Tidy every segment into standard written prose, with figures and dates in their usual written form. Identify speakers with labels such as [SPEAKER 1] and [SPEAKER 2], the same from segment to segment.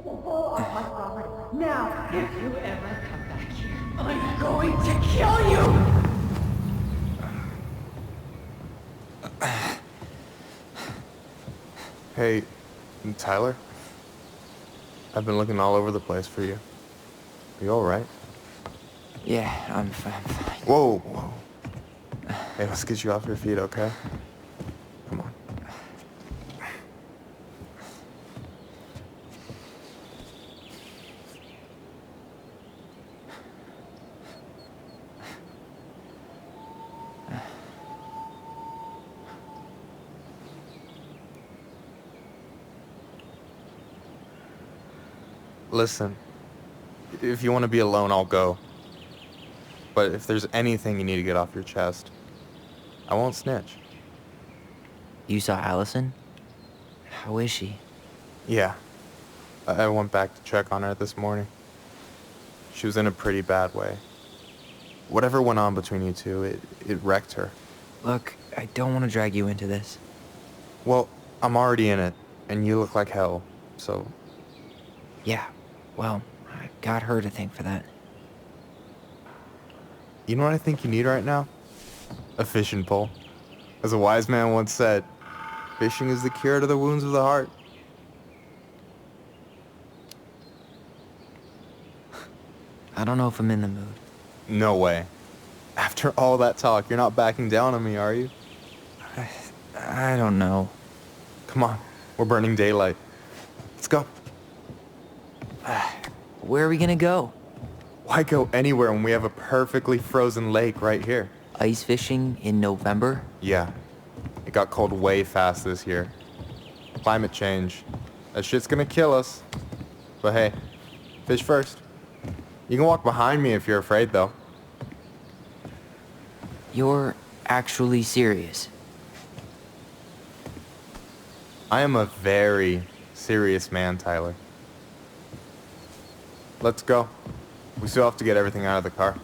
[SPEAKER 1] my property. Now, if you ever come back here, I'm going to kill you!
[SPEAKER 2] Hey, Tyler? I've been looking all over the place for you. Are you alright?
[SPEAKER 3] Yeah, I'm fine.
[SPEAKER 2] Whoa, whoa. Hey, let's get you off your feet, okay? Come on. Listen, if you want to be alone, I'll go. But if there's anything you need to get off your chest, I won't snitch.
[SPEAKER 3] You saw Allison? How is she?
[SPEAKER 2] Yeah. I went back to check on her this morning. She was in a pretty bad way. Whatever went on between you two, it wrecked her.
[SPEAKER 3] Look, I don't want to drag you into this.
[SPEAKER 2] Well, I'm already in it, and you look like hell, so...
[SPEAKER 3] Yeah, well, I got her to thank for that.
[SPEAKER 2] You know what I think you need right now? A fishing pole. As a wise man once said, fishing is the cure to the wounds of the heart.
[SPEAKER 3] I don't know if I'm in the mood.
[SPEAKER 2] No way. After all that talk, you're not backing down on me, are you?
[SPEAKER 3] I don't know.
[SPEAKER 2] Come on, we're burning daylight. Let's go.
[SPEAKER 3] Where are we gonna go?
[SPEAKER 2] Why go anywhere when we have a perfectly frozen lake right here?
[SPEAKER 3] Ice fishing in November?
[SPEAKER 2] Yeah, it got cold way fast this year. Climate change. That shit's gonna kill us. But hey, fish first. You can walk behind me if you're afraid, though.
[SPEAKER 3] You're actually serious?
[SPEAKER 2] I am a very serious man, Tyler. Let's go. We still have to get everything out of the car.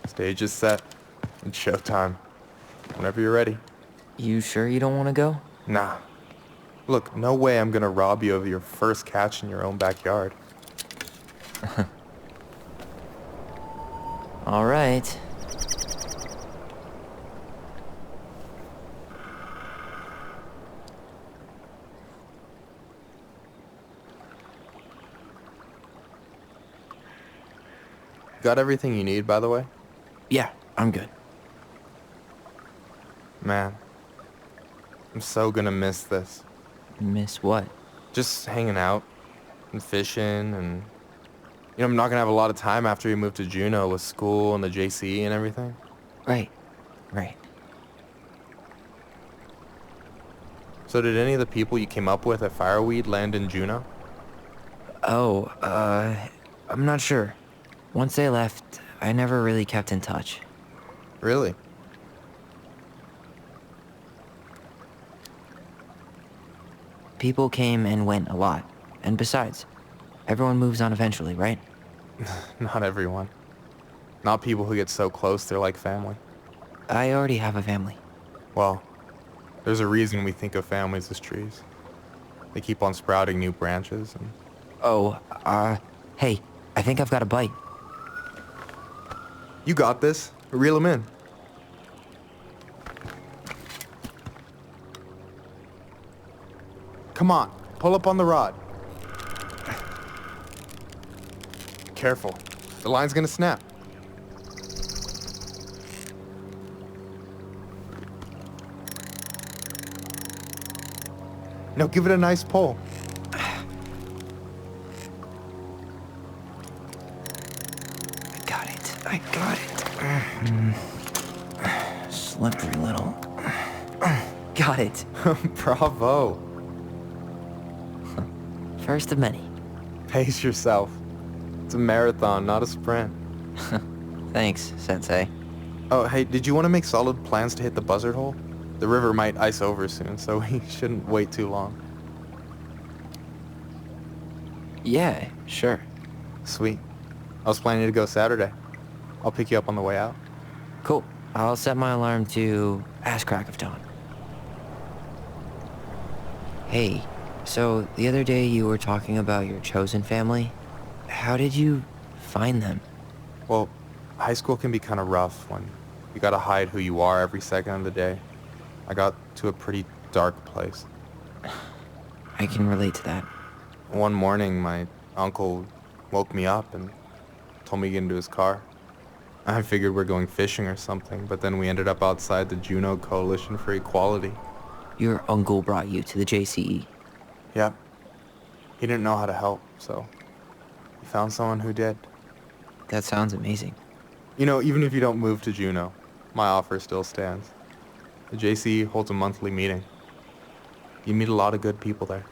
[SPEAKER 2] Stage is set. It's showtime. Whenever you're ready.
[SPEAKER 3] You sure you don't want to go?
[SPEAKER 2] Nah. Look, no way I'm gonna rob you of your first catch in your own backyard.
[SPEAKER 3] All right.
[SPEAKER 2] Got everything you need, by the way?
[SPEAKER 3] Yeah, I'm good.
[SPEAKER 2] Man, I'm so gonna miss this.
[SPEAKER 3] Miss what?
[SPEAKER 2] Just hanging out and fishing and... You know, I'm not gonna have a lot of time after we move to Juneau with school and the JC and everything.
[SPEAKER 3] Right.
[SPEAKER 2] So did any of the people you came up with at Fireweed land in Juneau?
[SPEAKER 3] Oh, I'm not sure. Once they left, I never really kept in touch.
[SPEAKER 2] Really?
[SPEAKER 3] People came and went a lot. And besides, everyone moves on eventually, right?
[SPEAKER 2] Not everyone. Not people who get so close they're like family.
[SPEAKER 3] I already have a family.
[SPEAKER 2] Well, there's a reason we think of families as trees. They keep on sprouting new branches and...
[SPEAKER 3] Oh, hey, I think I've got a bite.
[SPEAKER 2] You got this. Reel them in. Come on, pull up on the rod. Careful. The line's gonna snap. Now give it a nice pull.
[SPEAKER 3] I got it. Slippery little. Got it.
[SPEAKER 2] Bravo.
[SPEAKER 3] First of many.
[SPEAKER 2] Pace yourself. It's a marathon, not a sprint.
[SPEAKER 3] Thanks, Sensei.
[SPEAKER 2] Oh, hey, did you want to make solid plans to hit the buzzard hole? The river might ice over soon, so we shouldn't wait too long.
[SPEAKER 3] Yeah, sure.
[SPEAKER 2] Sweet. I was planning to go Saturday. I'll pick you up on the way out.
[SPEAKER 3] Cool. I'll set my alarm to ass crack of dawn. Hey, so the other day you were talking about your chosen family. How did you find them?
[SPEAKER 2] Well, high school can be kind of rough when you gotta hide who you are every second of the day. I got to a pretty dark place.
[SPEAKER 3] I can relate to that.
[SPEAKER 2] One morning, my uncle woke me up and told me to get into his car. I figured we're going fishing or something, but then we ended up outside the Juneau Coalition for Equality.
[SPEAKER 3] Your uncle brought you to the JCE.
[SPEAKER 2] Yep. He didn't know how to help, so he found someone who did.
[SPEAKER 3] That sounds amazing.
[SPEAKER 2] You know, even if you don't move to Juneau, my offer still stands. The JCE holds a monthly meeting. You meet a lot of good people there.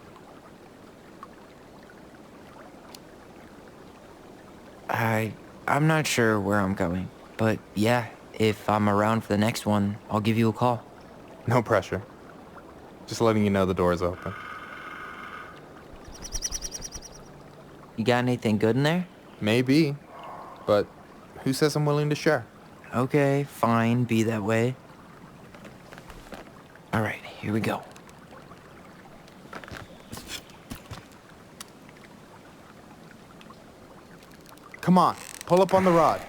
[SPEAKER 3] I'm not sure where I'm going, but yeah, if I'm around for the next one, I'll give you a call.
[SPEAKER 2] No pressure. Just letting you know the door's open.
[SPEAKER 3] You got anything good in there?
[SPEAKER 2] Maybe, but who says I'm willing to share?
[SPEAKER 3] Okay, fine, be that way. All right, here we go.
[SPEAKER 2] Come on, pull up on the rod.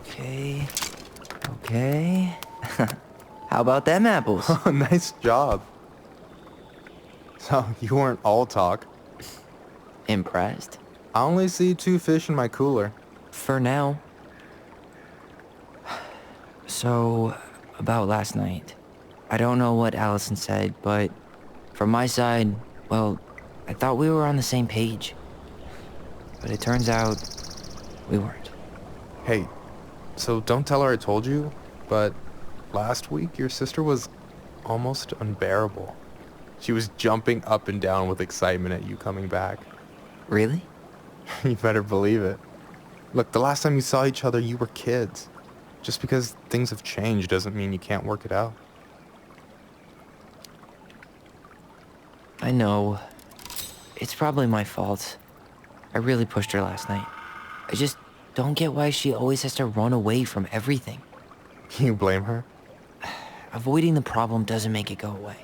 [SPEAKER 3] Okay. Okay. How about them apples?
[SPEAKER 2] Oh, nice job. So, you weren't all talk.
[SPEAKER 3] Impressed?
[SPEAKER 2] I only see 2 fish in my cooler.
[SPEAKER 3] For now. So, about last night. I don't know what Allison said, but from my side, well, I thought we were on the same page. But it turns out we weren't.
[SPEAKER 2] Hey, so don't tell her I told you, but last week your sister was almost unbearable. She was jumping up and down with excitement at you coming back.
[SPEAKER 3] Really?
[SPEAKER 2] You better believe it. Look, the last time you saw each other, you were kids. Just because things have changed doesn't mean you can't work it out.
[SPEAKER 3] I know. It's probably my fault. I really pushed her last night. I just don't get why she always has to run away from everything.
[SPEAKER 2] You blame her?
[SPEAKER 3] Avoiding the problem doesn't make it go away.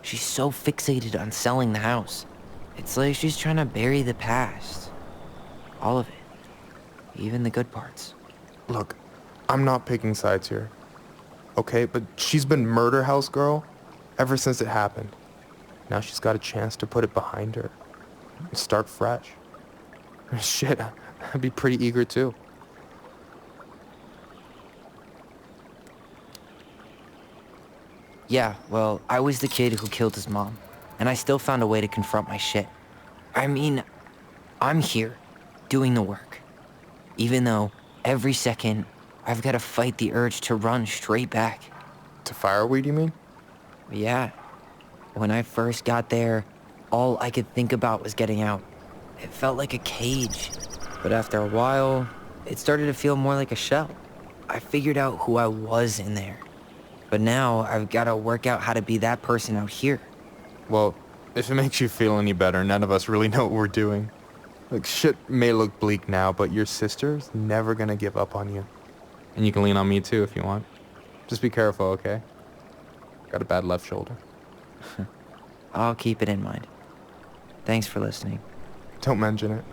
[SPEAKER 3] She's so fixated on selling the house. It's like she's trying to bury the past. All of it. Even the good parts.
[SPEAKER 2] Look, I'm not picking sides here. Okay, but she's been murder house girl ever since it happened. Now she's got a chance to put it behind her and start fresh. Shit, I'd be pretty eager too.
[SPEAKER 3] Yeah, well, I was the kid who killed his mom, and I still found a way to confront my shit. I mean, I'm here, doing the work. Even though, every second, I've got to fight the urge to run straight back.
[SPEAKER 2] To fireweed, you mean?
[SPEAKER 3] Yeah. When I first got there, all I could think about was getting out. It felt like a cage. But after a while, it started to feel more like a shell. I figured out who I was in there. But now, I've got to work out how to be that person out here.
[SPEAKER 2] Well, if it makes you feel any better, none of us really know what we're doing. Like, shit may look bleak now, but your sister's never gonna give up on you. And you can lean on me too if you want. Just be careful, okay? Got a bad left shoulder.
[SPEAKER 3] I'll keep it in mind. Thanks for listening.
[SPEAKER 2] Don't mention it.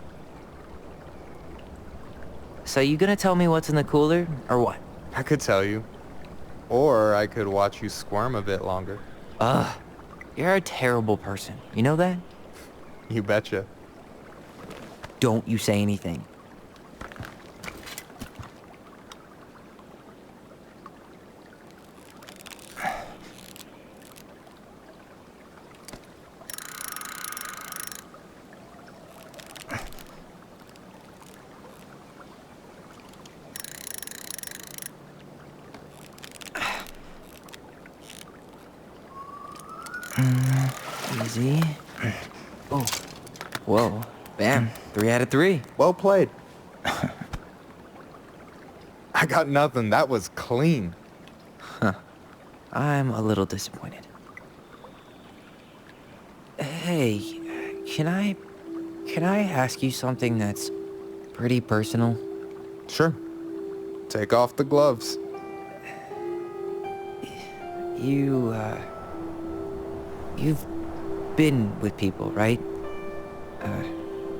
[SPEAKER 3] So you gonna tell me what's in the cooler, or what?
[SPEAKER 2] I could tell you. Or I could watch you squirm a bit longer.
[SPEAKER 3] Ugh. You're a terrible person. You know that?
[SPEAKER 2] You betcha.
[SPEAKER 3] Don't you say anything. Easy. Oh. Whoa. Bam. 3 out of 3.
[SPEAKER 2] Well played. I got nothing. That was clean.
[SPEAKER 3] I'm a little disappointed. Hey, can I ask you something that's pretty personal?
[SPEAKER 2] Sure. Take off the gloves.
[SPEAKER 3] You've been with people, right?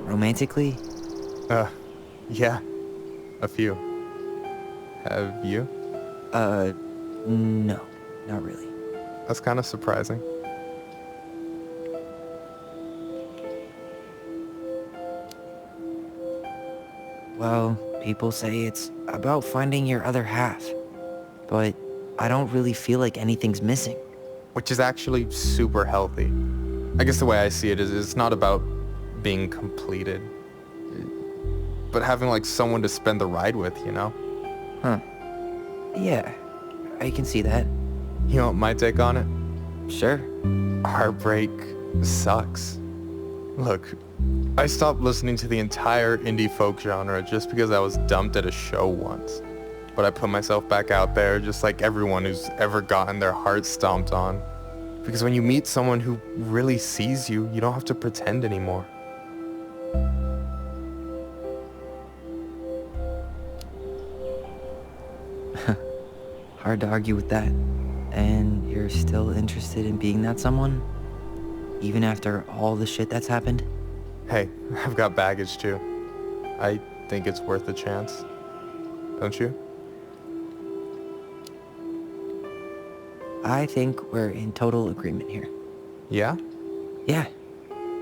[SPEAKER 3] Romantically?
[SPEAKER 2] Yeah. A few. Have you?
[SPEAKER 3] No, not really.
[SPEAKER 2] That's kind of surprising.
[SPEAKER 3] Well, people say it's about finding your other half, but I don't really feel like anything's missing.
[SPEAKER 2] Which is actually super healthy. I guess the way I see it is it's not about being completed, but having like someone to spend the ride with, you know?
[SPEAKER 3] Huh. Yeah, I can see that.
[SPEAKER 2] You want my take on it?
[SPEAKER 3] Sure.
[SPEAKER 2] Heartbreak sucks. Look, I stopped listening to the entire indie folk genre just because I was dumped at a show once. But I put myself back out there just like everyone who's ever gotten their heart stomped on. Because when you meet someone who really sees you, you don't have to pretend anymore.
[SPEAKER 3] Hard to argue with that. And you're still interested in being that someone? Even after all the shit that's happened?
[SPEAKER 2] Hey, I've got baggage too. I think it's worth a chance. Don't you?
[SPEAKER 3] I think we're in total agreement here.
[SPEAKER 2] Yeah?
[SPEAKER 3] Yeah.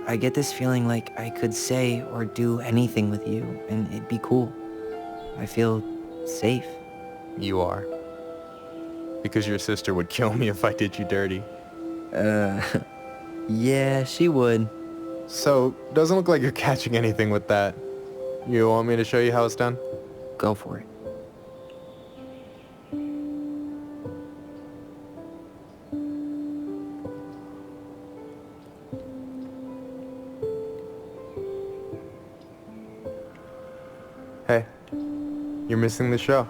[SPEAKER 3] I get this feeling like I could say or do anything with you, and it'd be cool. I feel safe.
[SPEAKER 2] You are. Because your sister would kill me if I did you dirty.
[SPEAKER 3] Yeah, she would.
[SPEAKER 2] So, doesn't look like you're catching anything with that. You want me to show you how it's done?
[SPEAKER 3] Go for it.
[SPEAKER 2] Hey, you're missing the show.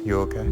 [SPEAKER 2] You okay?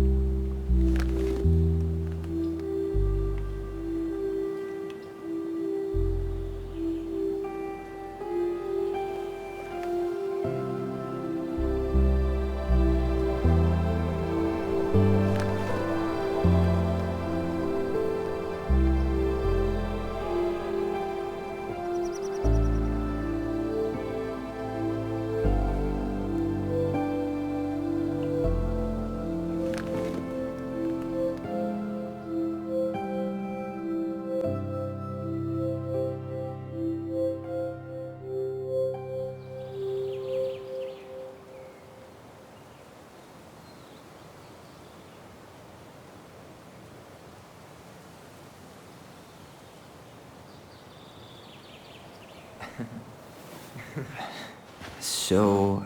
[SPEAKER 3] So,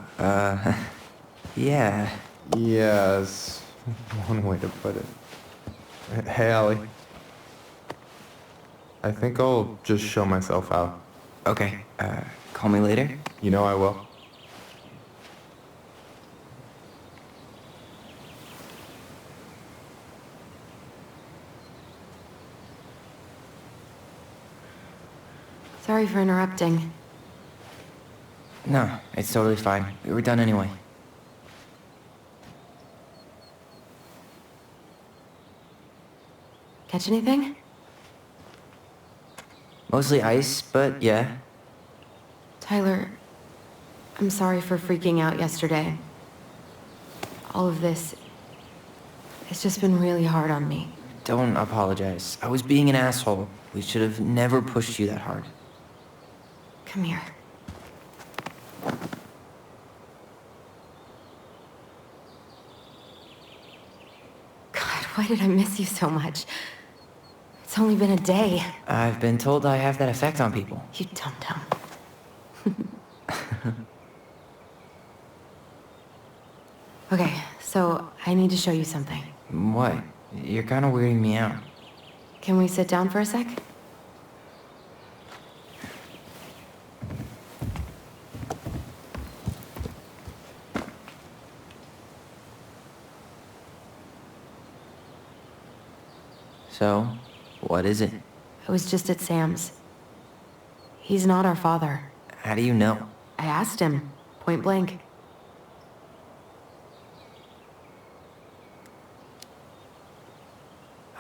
[SPEAKER 3] yeah.
[SPEAKER 2] Yes, one way to put it. Hey, Allie. I think I'll just show myself out.
[SPEAKER 3] Okay, call me later?
[SPEAKER 2] You know I will.
[SPEAKER 4] Sorry for interrupting.
[SPEAKER 3] No, it's totally fine. We were done anyway.
[SPEAKER 4] Catch anything?
[SPEAKER 3] Mostly ice, but yeah.
[SPEAKER 4] Tyler, I'm sorry for freaking out yesterday. All of this, it's just been really hard on me.
[SPEAKER 3] Don't apologize. I was being an asshole. We should have never pushed you that hard.
[SPEAKER 4] Come here. Why did I miss you so much? It's only been a day.
[SPEAKER 3] I've been told I have that effect on people.
[SPEAKER 4] You dum-dum. Okay, so I need to show you something.
[SPEAKER 3] What? You're kind of weirding me out.
[SPEAKER 4] Can we sit down for a sec?
[SPEAKER 3] So, what is it?
[SPEAKER 4] I was just at Sam's. He's not our father.
[SPEAKER 3] How do you know?
[SPEAKER 4] I asked him, point blank.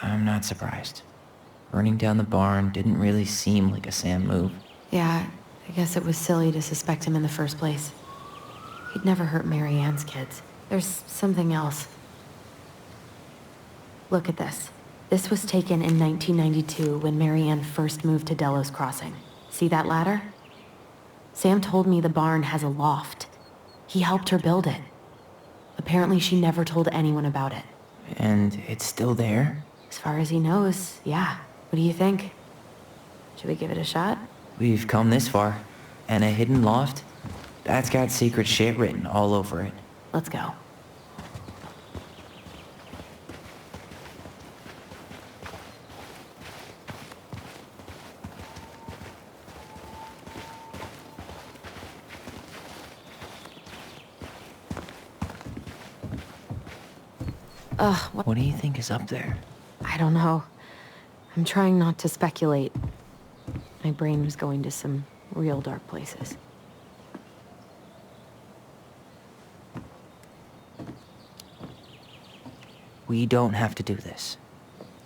[SPEAKER 3] I'm not surprised. Burning down the barn didn't really seem like a Sam move.
[SPEAKER 4] Yeah, I guess it was silly to suspect him in the first place. He'd never hurt Mary Ann's kids. There's something else. Look at this. This was taken in 1992 when Mary Ann first moved to Delos Crossing. See that ladder? Sam told me the barn has a loft. He helped her build it. Apparently she never told anyone about it.
[SPEAKER 3] And it's still there?
[SPEAKER 4] As far as he knows, yeah. What do you think? Should we give it a shot?
[SPEAKER 3] We've come this far. And a hidden loft? That's got secret shit written all over it.
[SPEAKER 4] Let's go. What?
[SPEAKER 3] What do you think is up there?
[SPEAKER 4] I don't know. I'm trying not to speculate. My brain was going to some real dark places.
[SPEAKER 3] We don't have to do this.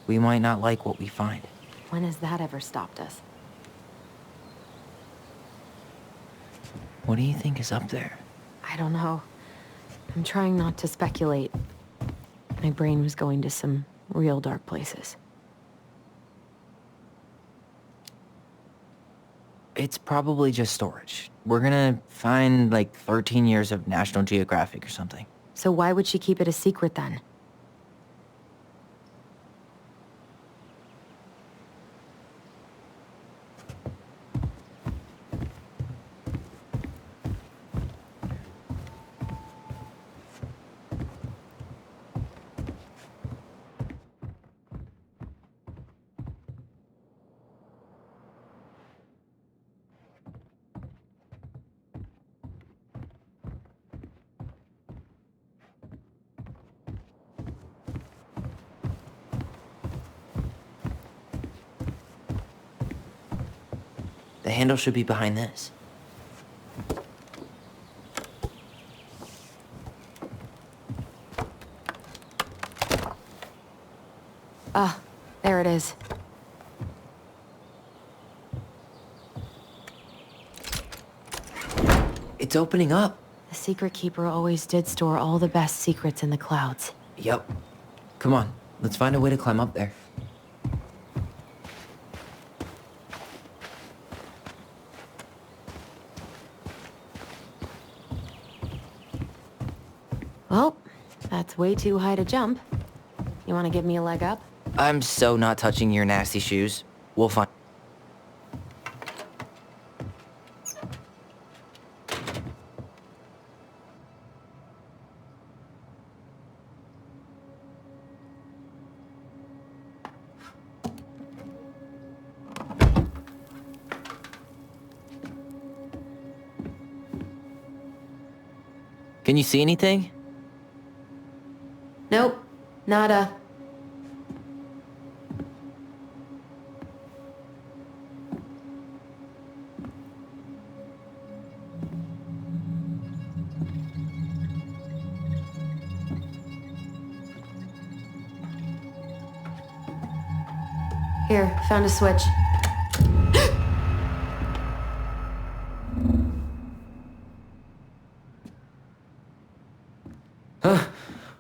[SPEAKER 3] We might not like what we find.
[SPEAKER 4] When has that ever stopped us?
[SPEAKER 3] What do you think is up there?
[SPEAKER 4] I don't know. I'm trying not to speculate. My brain was going to some real dark places.
[SPEAKER 3] It's probably just storage. We're gonna find like 13 years of National Geographic or something.
[SPEAKER 4] So why would she keep it a secret then?
[SPEAKER 3] The handle should be behind this.
[SPEAKER 4] Ah, there it is.
[SPEAKER 3] It's opening up.
[SPEAKER 4] The secret keeper always did store all the best secrets in the clouds.
[SPEAKER 3] Yep. Come on, let's find a way to climb up there.
[SPEAKER 4] Well, that's way too high to jump. You want to give me a leg up?
[SPEAKER 3] I'm so not touching your nasty shoes. We'll find... Can you see anything?
[SPEAKER 4] Nope, nada. Here, found a switch.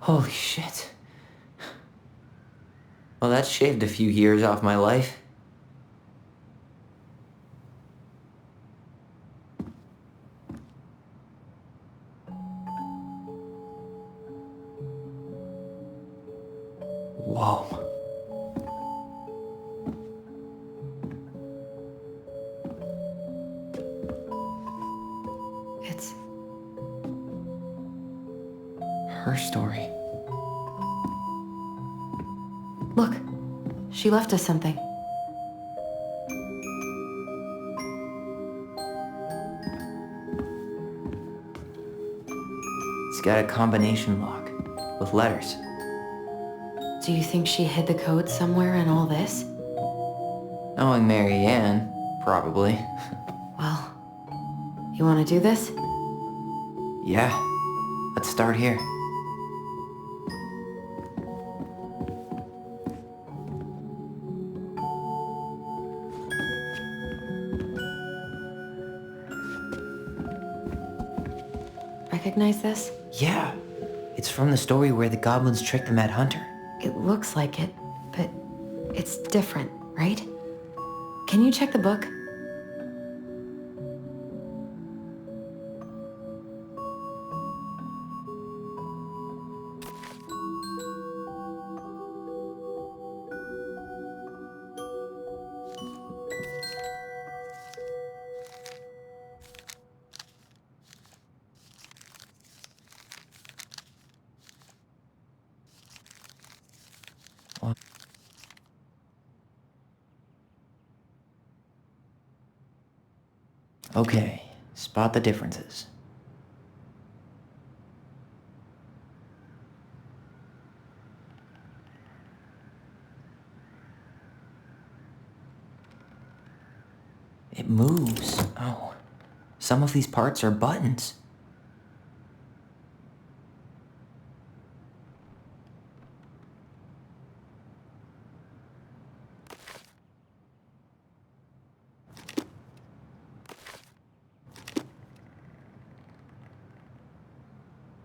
[SPEAKER 3] Holy shit. Well, that shaved a few years off my life. Whoa.
[SPEAKER 4] It's
[SPEAKER 3] Her story.
[SPEAKER 4] Look, she left us something.
[SPEAKER 3] It's got a combination lock with letters.
[SPEAKER 4] Do you think she hid the code somewhere in all this?
[SPEAKER 3] Knowing Mary Ann, probably.
[SPEAKER 4] Well, you want to do this?
[SPEAKER 3] Yeah, let's start here.
[SPEAKER 4] Recognize this?
[SPEAKER 3] Yeah, it's from the story where the goblins tricked the Mad Hunter.
[SPEAKER 4] It looks like it, but it's different, right? Can you check the book?
[SPEAKER 3] Okay, spot the differences. It moves. Oh, some of these parts are buttons.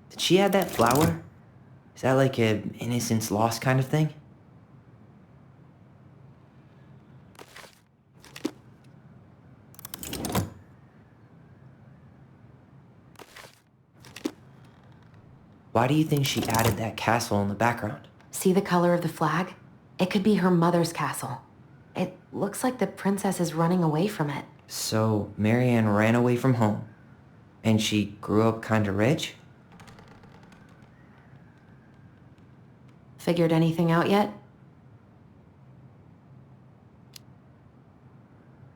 [SPEAKER 3] Did she add that flower? Is that like a innocence lost kind of thing? Why do you think she added that castle in the background?
[SPEAKER 4] See the color of the flag? It could be her mother's castle. It looks like the princess is running away from it.
[SPEAKER 3] So, Marianne ran away from home, and she grew up kinda rich?
[SPEAKER 4] Figured anything out yet?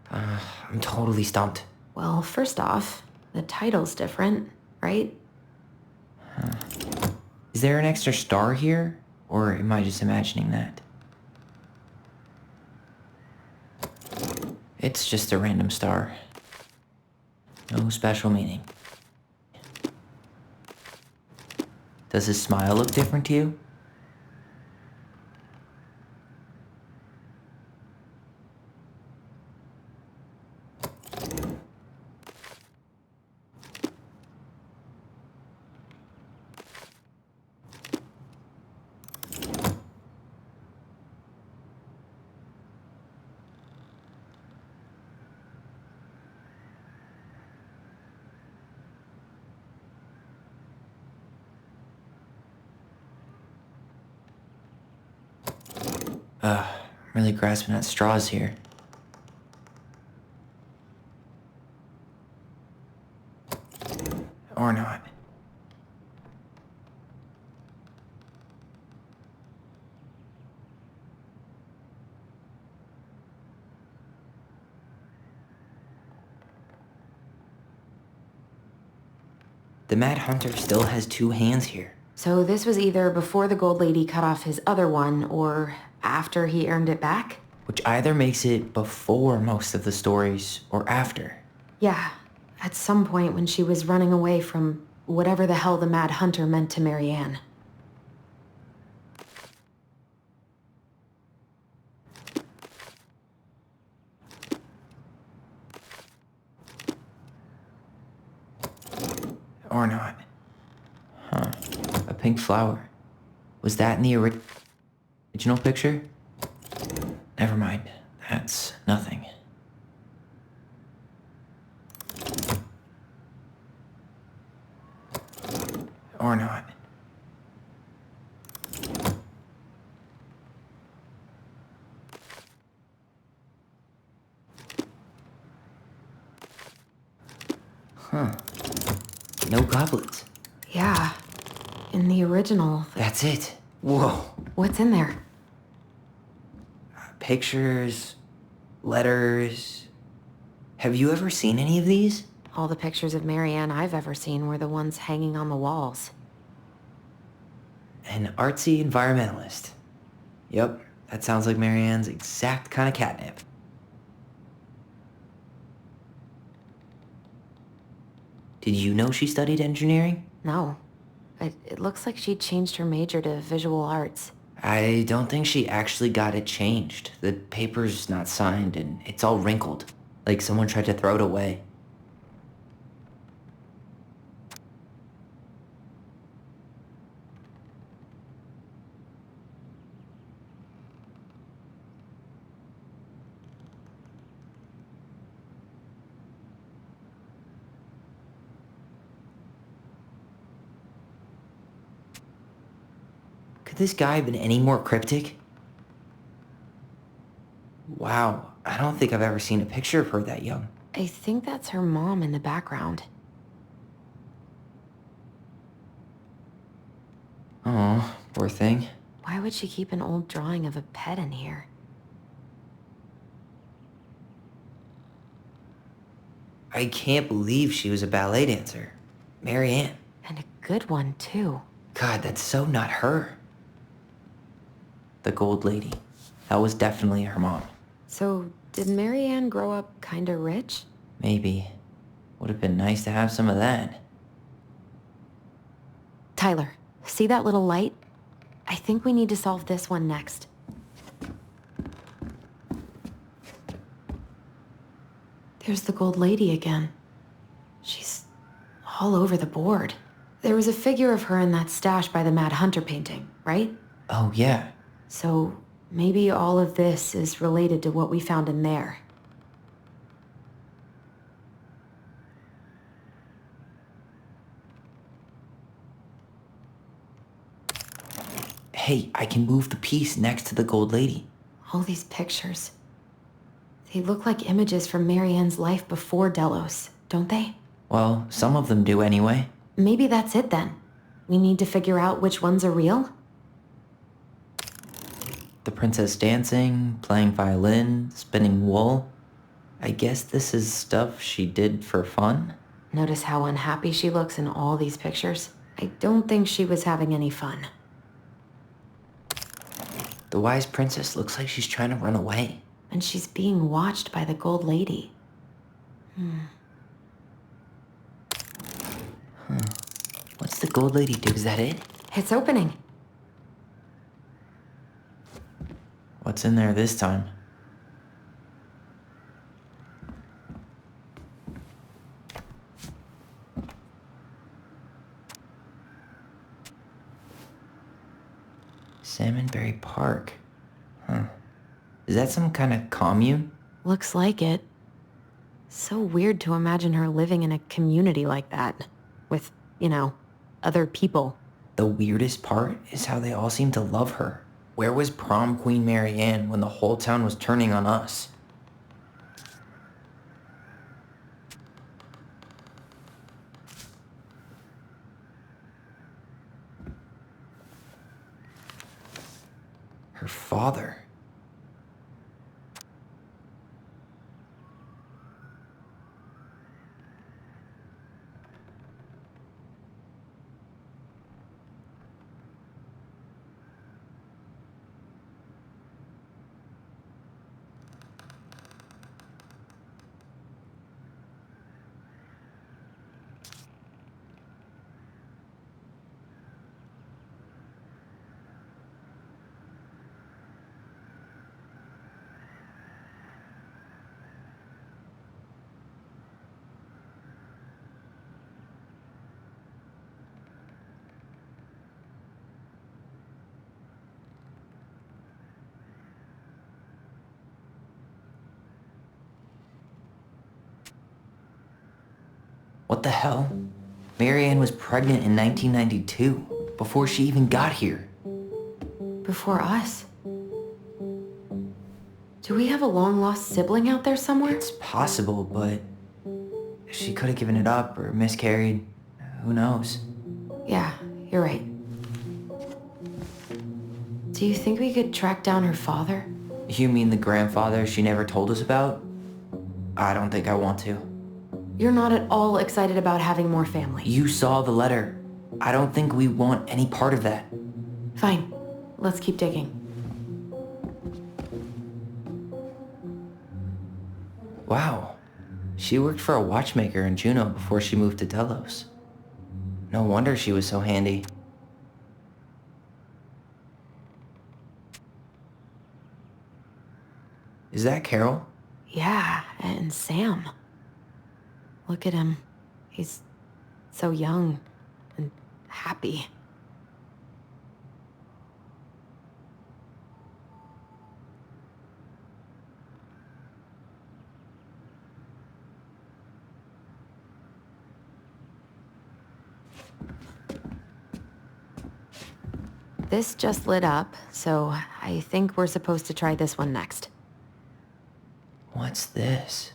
[SPEAKER 3] I'm totally stumped.
[SPEAKER 4] Well, first off, the title's different, right?
[SPEAKER 3] Is there an extra star here, or am I just imagining that? It's just a random star. No special meaning. Does his smile look different to you? I'm really grasping at straws here. Or not. The Mad Hunter still has two hands here.
[SPEAKER 4] So this was either before the gold lady cut off his other one, or after he earned it back?
[SPEAKER 3] Which either makes it before most of the stories, or after.
[SPEAKER 4] Yeah, at some point when she was running away from whatever the hell the Mad Hunter meant to Marianne.
[SPEAKER 3] Or not. Huh. A pink flower. Was that in the original picture? Never mind. That's nothing. Or not. no goblets.
[SPEAKER 4] Yeah, in the original.
[SPEAKER 3] That's it. Whoa.
[SPEAKER 4] What's in there?
[SPEAKER 3] Pictures, letters. Have you ever seen any of these?
[SPEAKER 4] All the pictures of Marianne I've ever seen were the ones hanging on the walls.
[SPEAKER 3] An artsy environmentalist. Yep, that sounds like Marianne's exact kind of catnip. Did you know she studied engineering?
[SPEAKER 4] No. It looks like she changed her major to visual arts.
[SPEAKER 3] I don't think she actually got it changed. The paper's not signed and it's all wrinkled, like someone tried to throw it away. Could this guy have been any more cryptic? Wow, I don't think I've ever seen a picture of her that young.
[SPEAKER 4] I think that's her mom in the background.
[SPEAKER 3] Oh, poor thing.
[SPEAKER 4] Why would she keep an old drawing of a pet in here?
[SPEAKER 3] I can't believe she was a ballet dancer. Marianne.
[SPEAKER 4] And a good one, too.
[SPEAKER 3] God, that's so not her. The gold lady. That was definitely her mom.
[SPEAKER 4] So, did Marianne grow up kinda rich?
[SPEAKER 3] Maybe. Would have been nice to have some of that.
[SPEAKER 4] Tyler, see that little light? I think we need to solve this one next. There's the gold lady again. She's all over the board. There was a figure of her in that stash by the Mad Hunter painting, right?
[SPEAKER 3] Oh, yeah.
[SPEAKER 4] So maybe all of this is related to what we found in there.
[SPEAKER 3] Hey, I can move the piece next to the gold lady.
[SPEAKER 4] All these pictures. They look like images from Marianne's life before Delos, don't they?
[SPEAKER 3] Well, some of them do anyway.
[SPEAKER 4] Maybe that's it then. We need to figure out which ones are real?
[SPEAKER 3] The princess dancing, playing violin, spinning wool. I guess this is stuff she did for fun?
[SPEAKER 4] Notice how unhappy she looks in all these pictures? I don't think she was having any fun.
[SPEAKER 3] The wise princess looks like she's trying to run away.
[SPEAKER 4] And she's being watched by the gold lady.
[SPEAKER 3] What's the gold lady do? Is that it?
[SPEAKER 4] It's opening.
[SPEAKER 3] What's in there this time? Salmonberry Park. Huh. Is that some kind of commune?
[SPEAKER 4] Looks like it. So weird to imagine her living in a community like that. With, other people.
[SPEAKER 3] The weirdest part is how they all seem to love her. Where was prom queen Marianne when the whole town was turning on us? Her father. What the hell? Marianne was pregnant in 1992, before she even got here.
[SPEAKER 4] Before us. Do we have a long-lost sibling out there somewhere?
[SPEAKER 3] It's possible, but she could have given it up or miscarried. Who knows?
[SPEAKER 4] Yeah, you're right. Do you think we could track down her father?
[SPEAKER 3] You mean the grandfather she never told us about? I don't think I want to.
[SPEAKER 4] You're not at all excited about having more family.
[SPEAKER 3] You saw the letter. I don't think we want any part of that.
[SPEAKER 4] Fine. Let's keep digging.
[SPEAKER 3] Wow. She worked for a watchmaker in Juneau before she moved to Delos. No wonder she was so handy. Is that Carol?
[SPEAKER 4] Yeah, and Sam. Look at him. He's so young and happy. This just lit up, so I think we're supposed to try this one next.
[SPEAKER 3] What's this?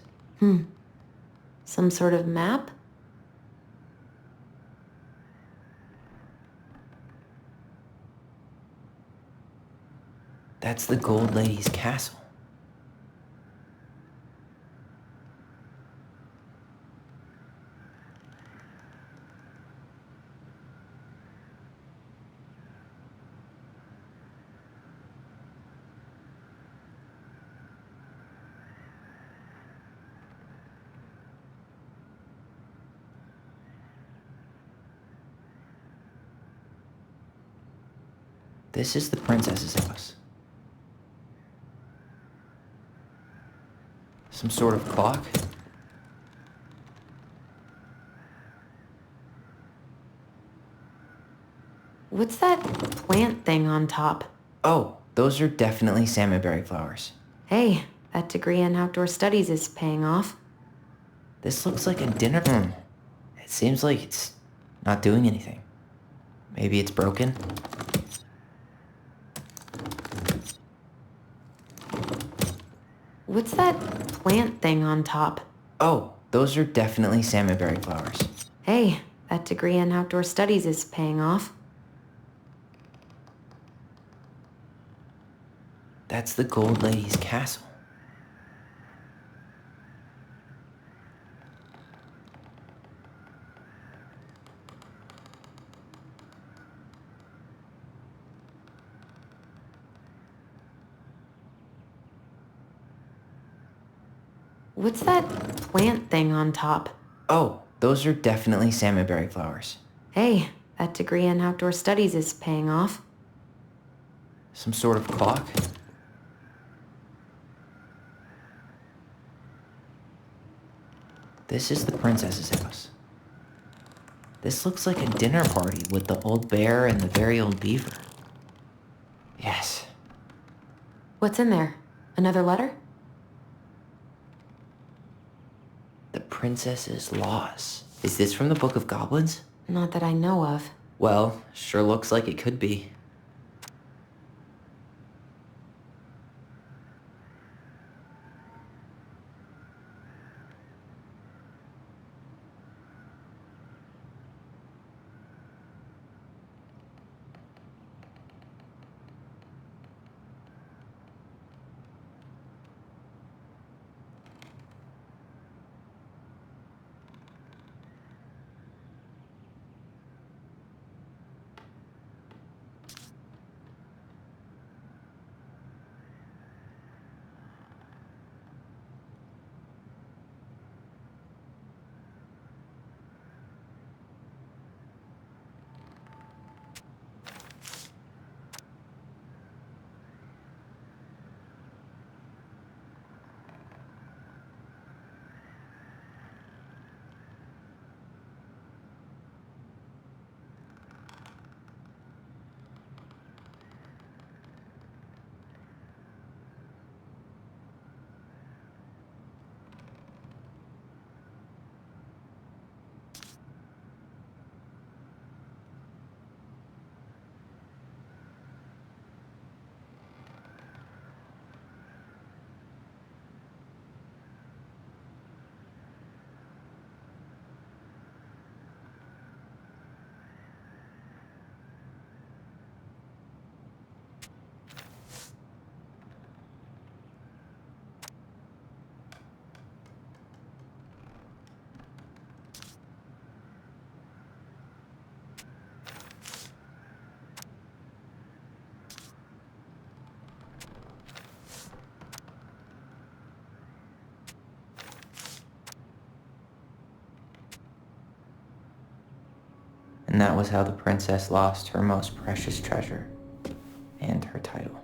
[SPEAKER 4] Some sort of map?
[SPEAKER 3] That's the Gold Lady's castle. This is the princess's house. Some sort of clock?
[SPEAKER 4] What's that plant thing on top?
[SPEAKER 3] Oh, those are definitely salmonberry flowers.
[SPEAKER 4] Hey, that degree in outdoor studies is paying off.
[SPEAKER 3] This looks like a dinner. It seems like it's not doing anything. Maybe it's broken?
[SPEAKER 4] What's that plant thing on top?
[SPEAKER 3] Oh, those are definitely salmonberry flowers.
[SPEAKER 4] Hey, that degree in outdoor studies is paying off.
[SPEAKER 3] That's the Gold Lady's castle.
[SPEAKER 4] What's that plant thing on top?
[SPEAKER 3] Oh, those are definitely salmonberry flowers.
[SPEAKER 4] Hey, that degree in outdoor studies is paying off.
[SPEAKER 3] Some sort of clock? This is the princess's house. This looks like a dinner party with the old bear and the very old beaver. Yes.
[SPEAKER 4] What's in there? Another letter?
[SPEAKER 3] The princess's loss. Is this from the Book of Goblins?
[SPEAKER 4] Not that I know of.
[SPEAKER 3] Well, sure looks like it could be. that was how the princess lost her most precious treasure and her title.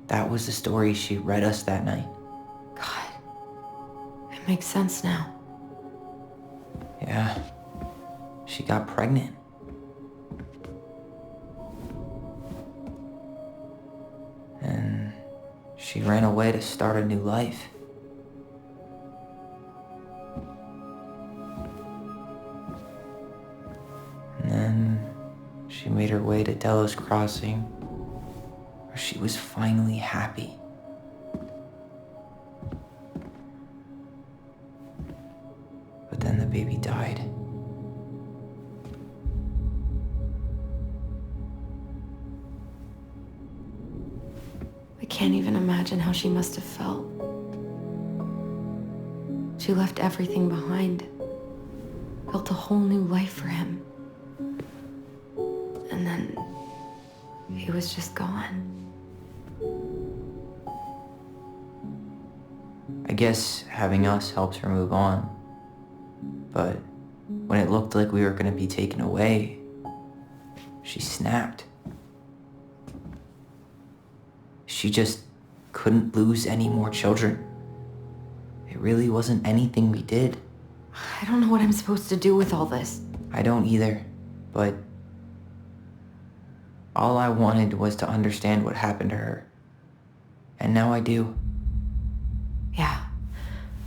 [SPEAKER 3] That was the story she read us that night.
[SPEAKER 4] God, it makes sense now.
[SPEAKER 3] Yeah, she got pregnant. And she ran away to start a new life. And then she made her way to Delos Crossing, where she was finally happy. But then the baby died.
[SPEAKER 4] I can't even imagine how she must have felt. She left everything behind, built a whole new life for him. And then he was just gone.
[SPEAKER 3] I guess having us helped her move on. But when it looked like we were going to be taken away, she snapped. She just couldn't lose any more children. It really wasn't anything we did.
[SPEAKER 4] I don't know what I'm supposed to do with all this.
[SPEAKER 3] I don't either, but all I wanted was to understand what happened to her. And now I do.
[SPEAKER 4] Yeah.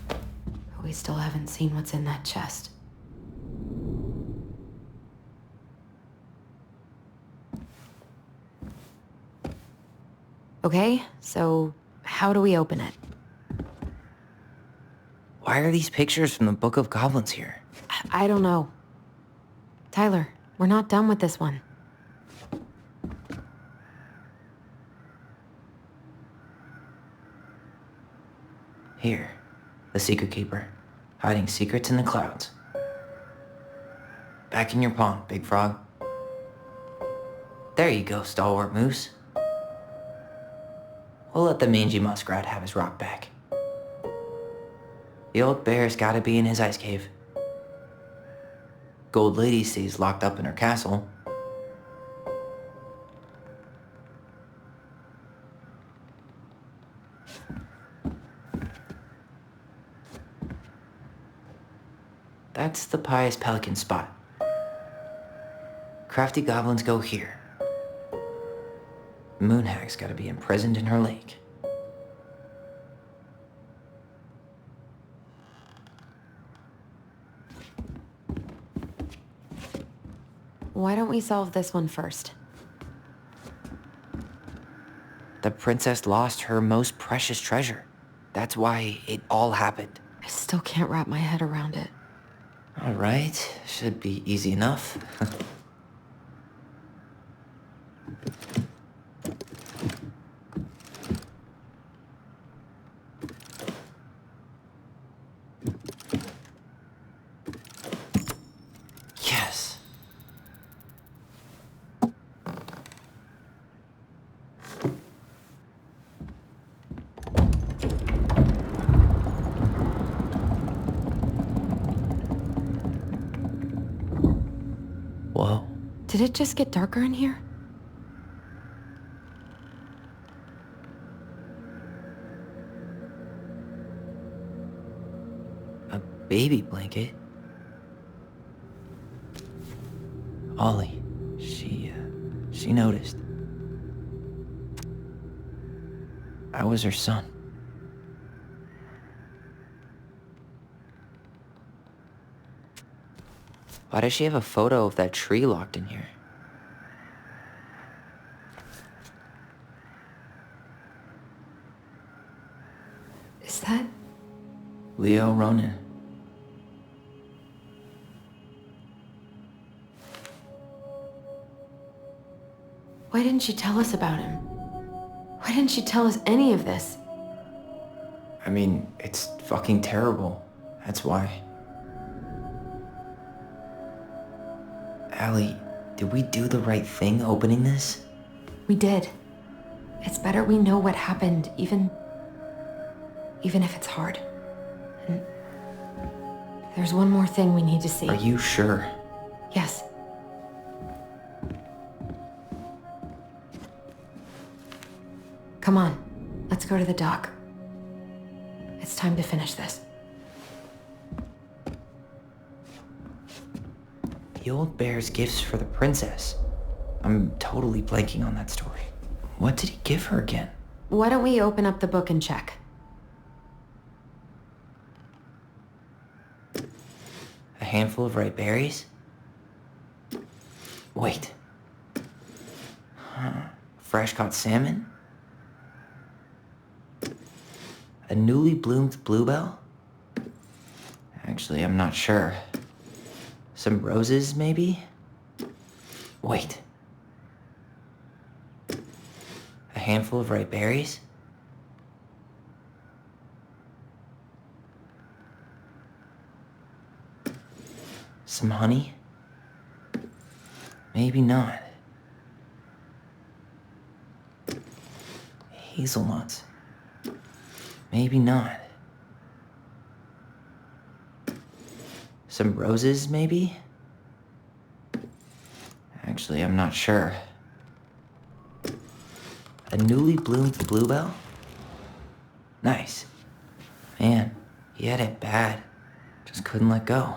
[SPEAKER 4] But we still haven't seen what's in that chest. Okay, so how do we open it?
[SPEAKER 3] Why are these pictures from the Book of Goblins here?
[SPEAKER 4] I don't know. Tyler, we're not done with this one.
[SPEAKER 3] Here, the Secret Keeper, hiding secrets in the clouds. Back in your pond, Big Frog. There you go, Stalwart Moose. We'll let the mangy muskrat have his rock back. The old bear's gotta be in his ice cave. Gold Lady stays locked up in her castle. That's the Pious Pelican spot. Crafty goblins go here. Moonhag's gotta be imprisoned in her lake.
[SPEAKER 4] Why don't we solve this one first?
[SPEAKER 3] The princess lost her most precious treasure. That's why it all happened.
[SPEAKER 4] I still can't wrap my head around it.
[SPEAKER 3] All right, should be easy enough. Yes. Whoa.
[SPEAKER 4] Did it just get darker in here?
[SPEAKER 3] A baby blanket? Ollie, she noticed. I was her son. Why does she have a photo of that tree locked in here?
[SPEAKER 4] Is that...
[SPEAKER 3] Leo Ronan.
[SPEAKER 4] Why didn't she tell us about him? Why didn't she tell us any of this?
[SPEAKER 3] I mean, it's fucking terrible. That's why. Allie, did we do the right thing opening this?
[SPEAKER 4] We did. It's better we know what happened, even if it's hard. And there's one more thing we need to see.
[SPEAKER 3] Are you sure?
[SPEAKER 4] Yes. Come on, let's go to the dock. It's time to finish this.
[SPEAKER 3] The old bear's gifts for the princess. I'm totally blanking on that story. What did he give her again?
[SPEAKER 4] Why don't we open up the book and check?
[SPEAKER 3] A handful of ripe berries? Wait. Fresh caught salmon? A newly bloomed bluebell? Actually, I'm not sure. Some roses, maybe? Wait. A handful of ripe berries? Some honey? Maybe not. Hazelnuts? Maybe not. Some roses, maybe? Actually, I'm not sure. A newly bloomed bluebell? Nice. Man, he had it bad. Just couldn't let go.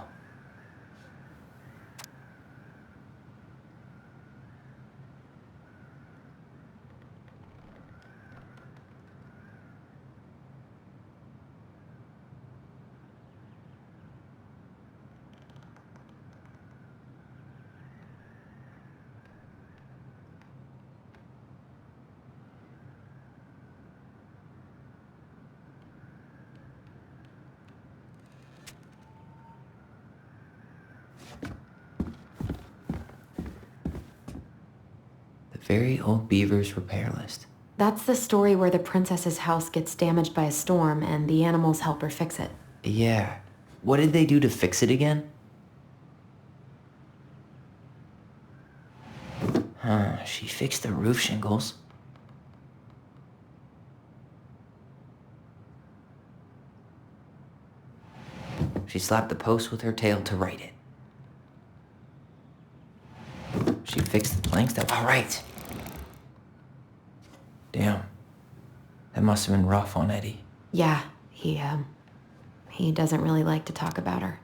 [SPEAKER 3] The very old beaver's repair list.
[SPEAKER 4] That's the story where the princess's house gets damaged by a storm and the animals help her fix it.
[SPEAKER 3] Yeah. What did they do to fix it again? She fixed the roof shingles. She slapped the post with her tail to right it. She fixed the planks that... All right. Damn. That must have been rough on Eddie.
[SPEAKER 4] Yeah, he doesn't really like to talk about her.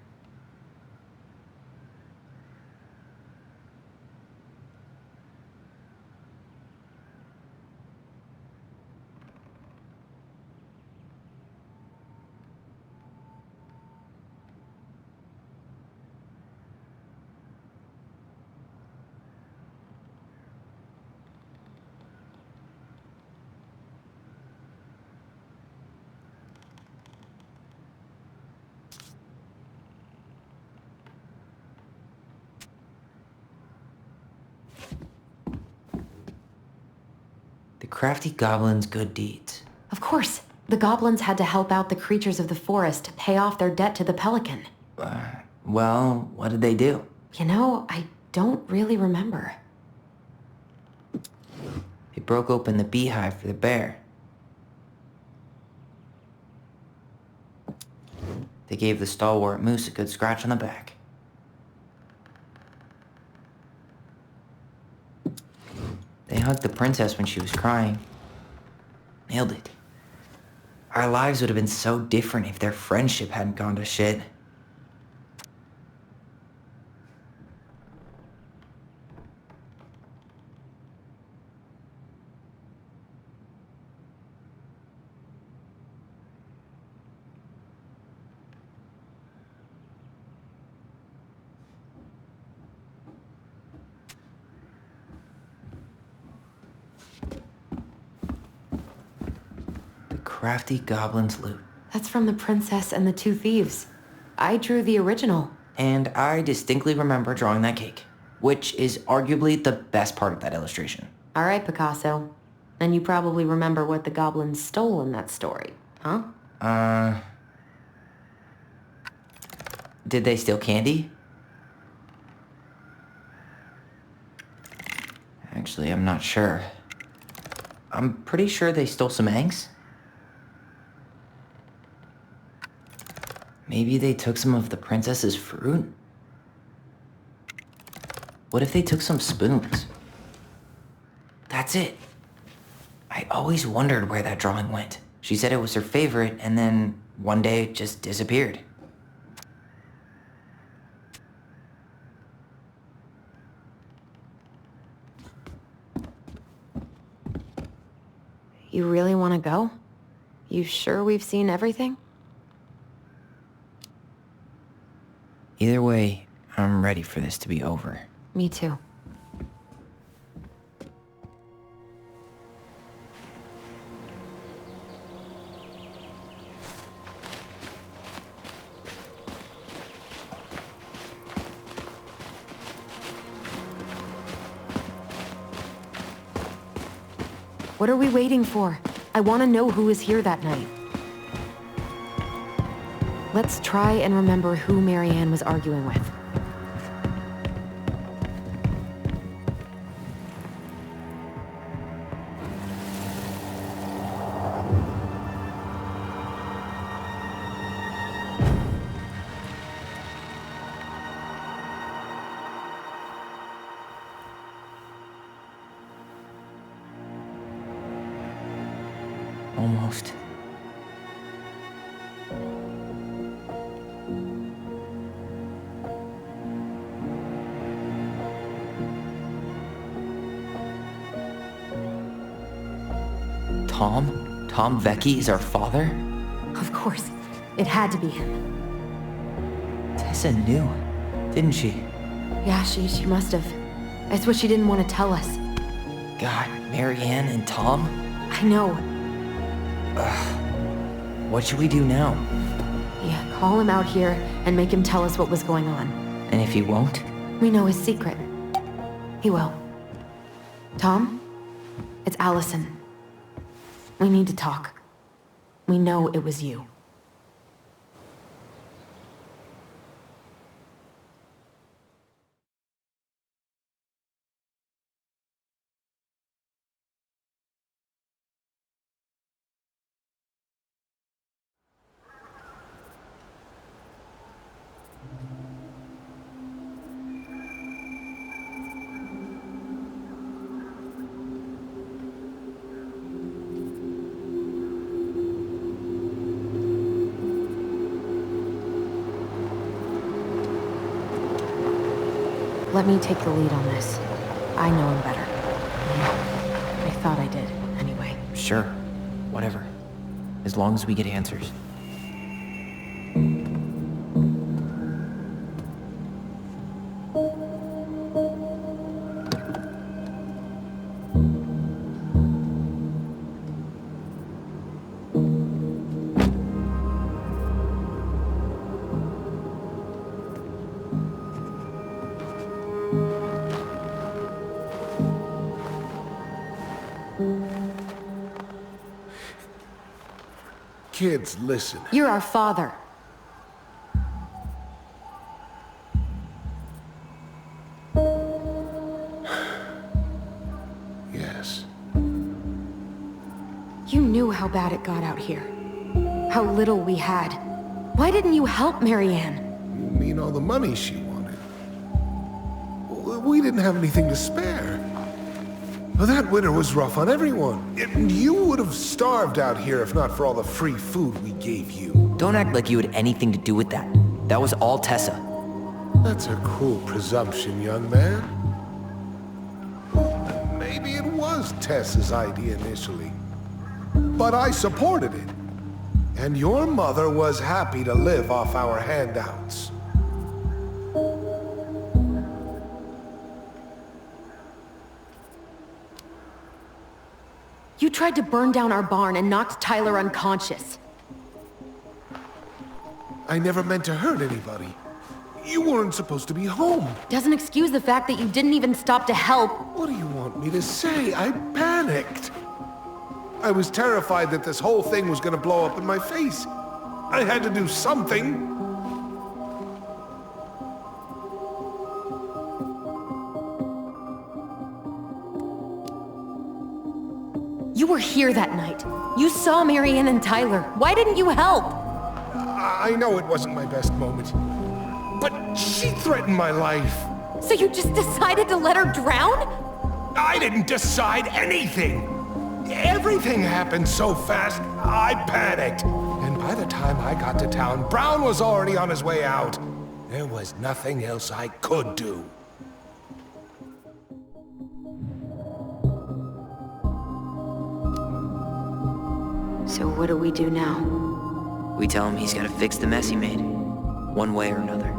[SPEAKER 3] The crafty goblin's good deeds.
[SPEAKER 4] Of course, the goblins had to help out the creatures of the forest to pay off their debt to the pelican.
[SPEAKER 3] Well, what did they do?
[SPEAKER 4] You know, I don't really remember.
[SPEAKER 3] They broke open the beehive for the bear. They gave the stalwart moose a good scratch on the back. They hugged the princess when she was crying. Nailed it. Our lives would have been so different if their friendship hadn't gone to shit. Crafty goblin's loot.
[SPEAKER 4] That's from The Princess and the Two Thieves. I drew the original.
[SPEAKER 3] And I distinctly remember drawing that cake, which is arguably the best part of that illustration.
[SPEAKER 4] All right, Picasso. And you probably remember what the goblins stole in that story, huh?
[SPEAKER 3] Did they steal candy? Actually, I'm not sure. I'm pretty sure they stole some eggs. Maybe they took some of the princess's fruit? What if they took some spoons? That's it. I always wondered where that drawing went. She said it was her favorite, and then one day it just disappeared.
[SPEAKER 4] You really want to go? You sure we've seen everything?
[SPEAKER 3] Either way, I'm ready for this to be over.
[SPEAKER 4] Me too. What are we waiting for? I want to know who was here that night. Let's try and remember who Marianne was arguing with.
[SPEAKER 3] Almost. Tom? Tom Vecchi is our father?
[SPEAKER 4] Of course. It had to be him.
[SPEAKER 3] Tessa knew, didn't she?
[SPEAKER 4] Yeah, she must have. That's what she didn't want to tell us.
[SPEAKER 3] God, Marianne and Tom?
[SPEAKER 4] I know.
[SPEAKER 3] What should we do now?
[SPEAKER 4] Yeah, call him out here and make him tell us what was going on.
[SPEAKER 3] And if he won't?
[SPEAKER 4] We know his secret. He will. Tom? It's Allison. We need to talk. We know it was you. Let me take the lead on this. I know him better. I thought I did, anyway.
[SPEAKER 3] Sure. Whatever. As long as we get answers.
[SPEAKER 5] Kids, listen.
[SPEAKER 4] You're our father.
[SPEAKER 5] Yes.
[SPEAKER 4] You knew how bad it got out here. How little we had. Why didn't you help Marianne?
[SPEAKER 5] You mean all the money she wanted? We didn't have anything to spare. Well, that winter was rough on everyone. And you would have starved out here if not for all the free food we gave you.
[SPEAKER 3] Don't act like you had anything to do with that. That was all Tessa.
[SPEAKER 5] That's a cruel presumption, young man. Maybe it was Tessa's idea initially. But I supported it. And your mother was happy to live off our handouts.
[SPEAKER 4] You tried to burn down our barn and knocked Tyler unconscious.
[SPEAKER 5] I never meant to hurt anybody. You weren't supposed to be home.
[SPEAKER 4] Doesn't excuse the fact that you didn't even stop to help.
[SPEAKER 5] What do you want me to say? I panicked. I was terrified that this whole thing was gonna blow up in my face. I had to do something.
[SPEAKER 4] You were here that night. You saw Marianne and Tyler. Why didn't you help?
[SPEAKER 5] I know it wasn't my best moment. But she threatened my life.
[SPEAKER 4] So you just decided to let her drown?
[SPEAKER 5] I didn't decide anything. Everything happened so fast, I panicked. And by the time I got to town, Brown was already on his way out. There was nothing else I could do.
[SPEAKER 4] So what do we do now?
[SPEAKER 3] We tell him he's gotta fix the mess he made, one way or another.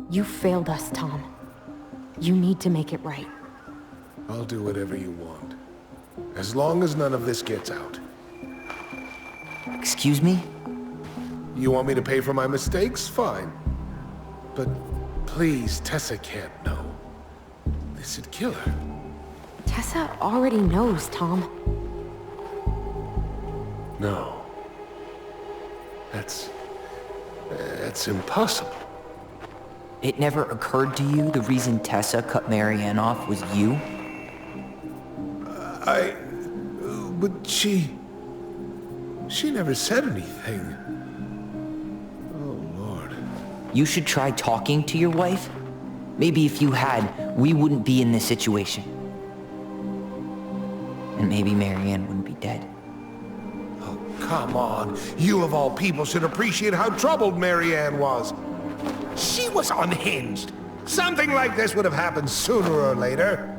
[SPEAKER 4] You failed us, Tom. You need to make it right.
[SPEAKER 5] I'll do whatever you want. As long as none of this gets out.
[SPEAKER 3] Excuse me?
[SPEAKER 5] You want me to pay for my mistakes? Fine. But please, Tessa can't know. This'd kill her.
[SPEAKER 4] Tessa already knows, Tom.
[SPEAKER 5] No. That's impossible.
[SPEAKER 3] It never occurred to you the reason Tessa cut Marianne off was you?
[SPEAKER 5] But she never said anything. Oh, Lord.
[SPEAKER 3] You should try talking to your wife. Maybe if you had, we wouldn't be in this situation. And maybe Marianne wouldn't be dead.
[SPEAKER 5] Oh, come on. You of all people should appreciate how troubled Marianne was. She was unhinged. Something like this would have happened sooner or later.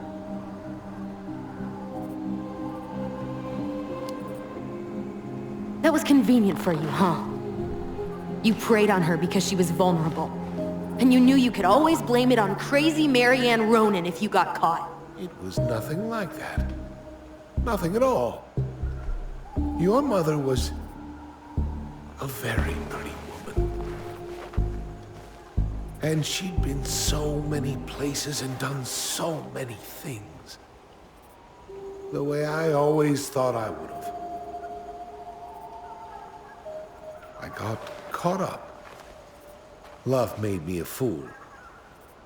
[SPEAKER 4] That was convenient for you, huh? You preyed on her because she was vulnerable. And you knew you could always blame it on crazy Marianne Ronan if you got caught.
[SPEAKER 5] It was nothing like that. Nothing at all. Your mother was a very pretty woman. And she'd been so many places and done so many things. The way I always thought I would have. I got caught up. Love made me a fool.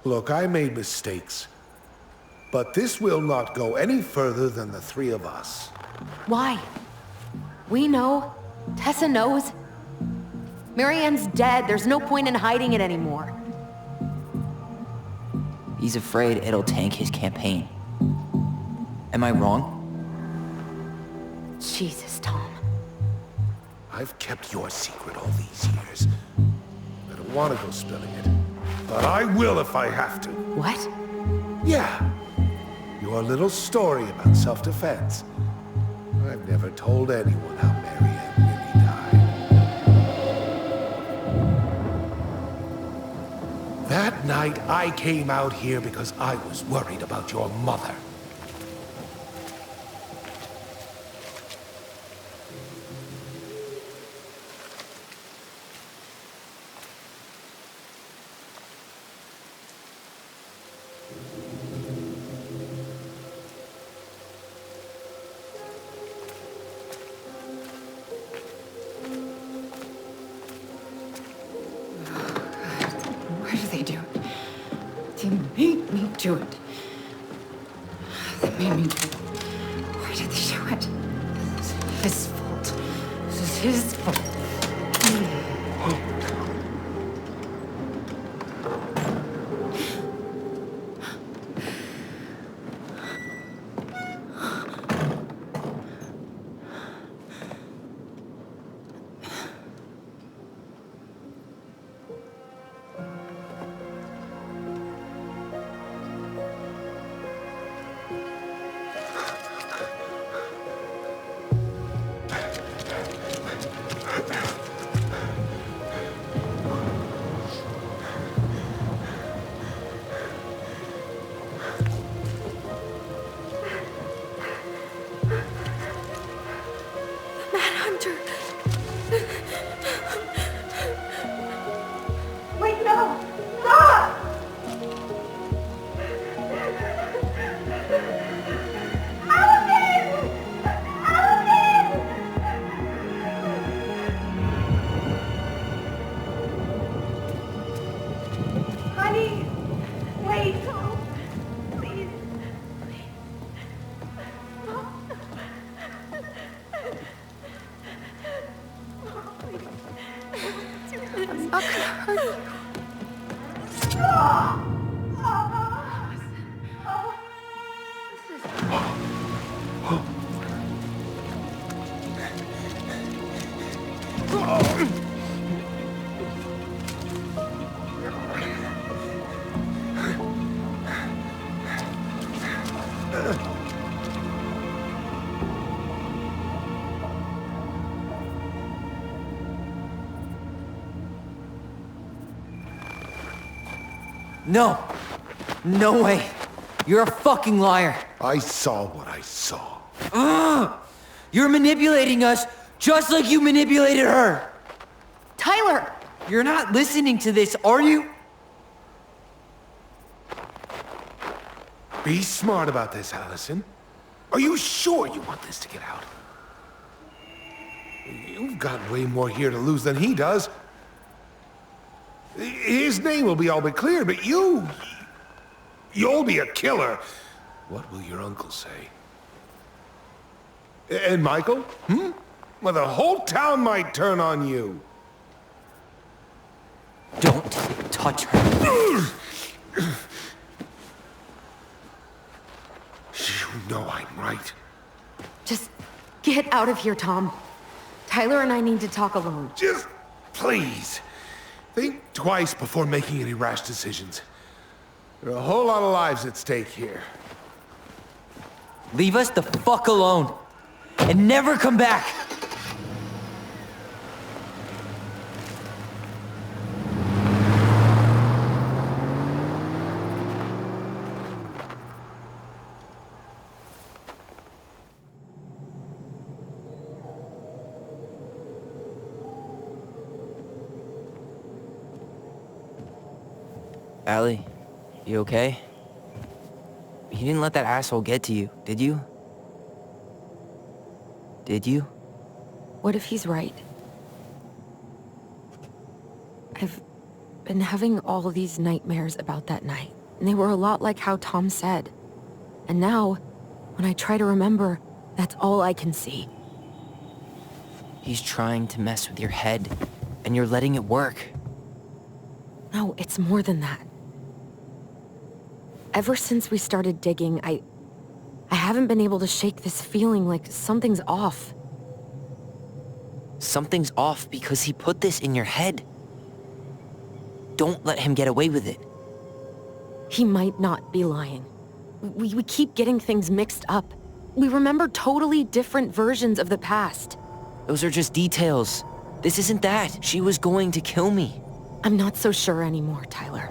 [SPEAKER 5] Look, I made mistakes. But this will not go any further than the three of us.
[SPEAKER 4] Why? We know. Tessa knows. Marianne's dead. There's no point in hiding it anymore.
[SPEAKER 3] He's afraid it'll tank his campaign. Am I wrong?
[SPEAKER 4] Jesus, Tom.
[SPEAKER 5] I've kept your secret all these years. I don't want to go spilling it. But I will if I have to.
[SPEAKER 4] What?
[SPEAKER 5] Yeah. Your little story about self-defense. I've never told anyone how Marianne really died. That night, I came out here because I was worried about your mother.
[SPEAKER 1] Why do they do it? They made me do it. They made me do it. Why did they do it? This is his fault. This is his fault.
[SPEAKER 4] hurting?
[SPEAKER 3] No. No way. You're a fucking liar.
[SPEAKER 5] I saw what I saw.
[SPEAKER 3] You're manipulating us just like you manipulated her.
[SPEAKER 4] Tyler!
[SPEAKER 3] You're not listening to this, are you?
[SPEAKER 5] Be smart about this, Allison. Are you sure you want this to get out? You've got way more here to lose than he does. His name will be all but clear, but you'll be a killer. What will your uncle say? And Michael? Well, the whole town might turn on you.
[SPEAKER 3] Don't touch her.
[SPEAKER 5] You know I'm right.
[SPEAKER 4] Just get out of here, Tom. Tyler and I need to talk alone.
[SPEAKER 5] Just, please, think twice before making any rash decisions. There are a whole lot of lives at stake here.
[SPEAKER 3] Leave us the fuck alone. And never come back. Allie, you okay? You didn't let that asshole get to you, did you? Did you?
[SPEAKER 4] What if he's right? I've been having all of these nightmares about that night, and they were a lot like how Tom said. And now, when I try to remember, that's all I can see.
[SPEAKER 3] He's trying to mess with your head, and you're letting it work.
[SPEAKER 4] No, it's more than that. Ever since we started digging, I haven't been able to shake this feeling like something's off.
[SPEAKER 3] Something's off because he put this in your head. Don't let him get away with it.
[SPEAKER 4] He might not be lying. We keep getting things mixed up. We remember totally different versions of the past.
[SPEAKER 3] Those are just details. This isn't that. She was going to kill me.
[SPEAKER 4] I'm not so sure anymore, Tyler.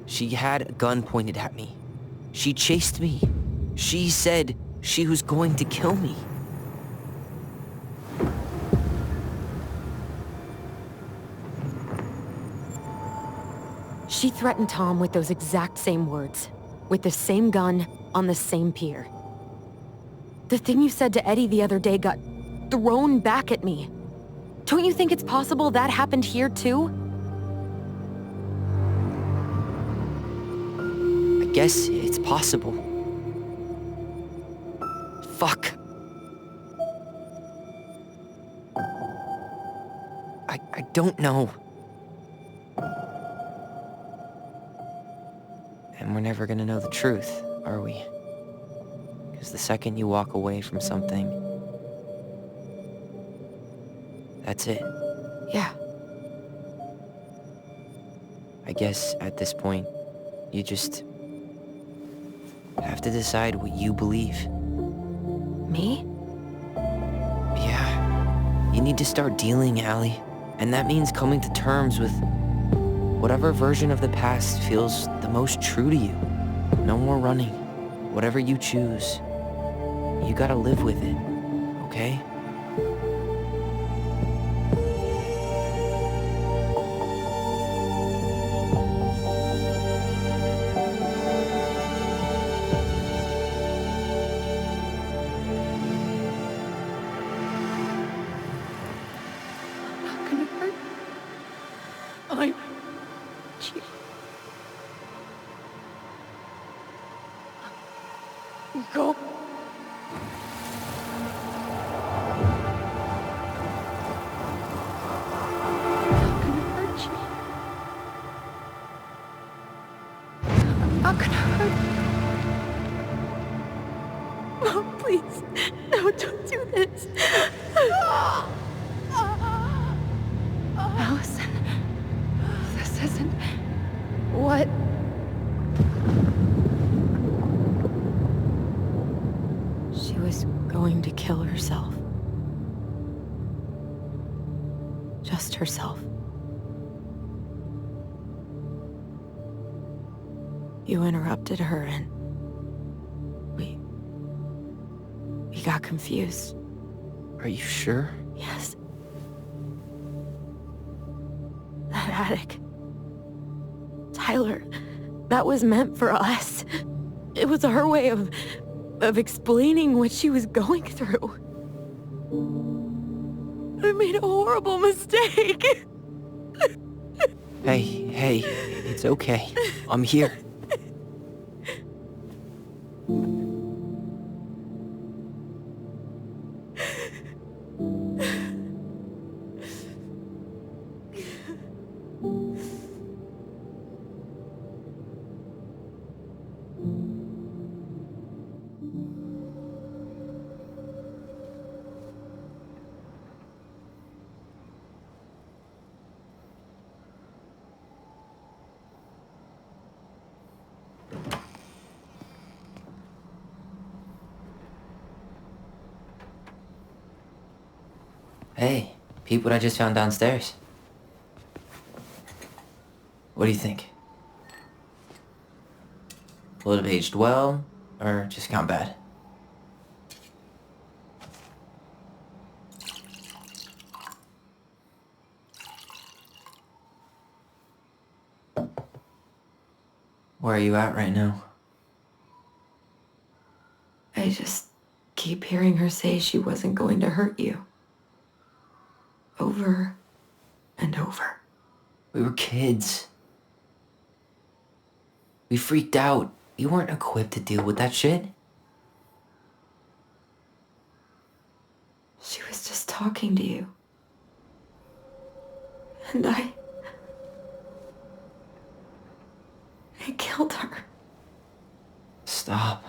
[SPEAKER 3] She had a gun pointed at me. She chased me. She said she was going to kill me.
[SPEAKER 4] She threatened Tom with those exact same words, with the same gun, on the same pier. The thing you said to Eddie the other day got thrown back at me. Don't you think it's possible that happened here too?
[SPEAKER 3] I guess it's possible. Fuck. I don't know. And we're never gonna know the truth, are we? Because the second you walk away from something, that's it.
[SPEAKER 4] Yeah.
[SPEAKER 3] I guess at this point, you just have to decide what you believe.
[SPEAKER 4] Me?
[SPEAKER 3] Yeah. You need to start dealing, Allie. And that means coming to terms with whatever version of the past feels the most true to you. No more running. Whatever you choose, you gotta live with it, okay?
[SPEAKER 1] Not gonna hurt. I'm... Go. I'm not gonna hurt you. Mom, please. No, don't do this. Allison. This isn't... What?
[SPEAKER 4] She was going to kill herself. Just herself. You interrupted her and we got confused.
[SPEAKER 3] Are you sure?
[SPEAKER 4] Yes. That attic. Tyler, that was meant for us. It was her way of explaining what she was going through. I made a horrible mistake.
[SPEAKER 3] Hey, it's okay. I'm here. Hey, peep what I just found downstairs. What do you think? Will it have aged well, or just gone bad? Where are you at right now?
[SPEAKER 4] I just keep hearing her say she wasn't going to hurt you. Over and over.
[SPEAKER 3] We were kids. We freaked out. You weren't equipped to deal with that shit.
[SPEAKER 4] She was just talking to you. And I killed her.
[SPEAKER 3] Stop.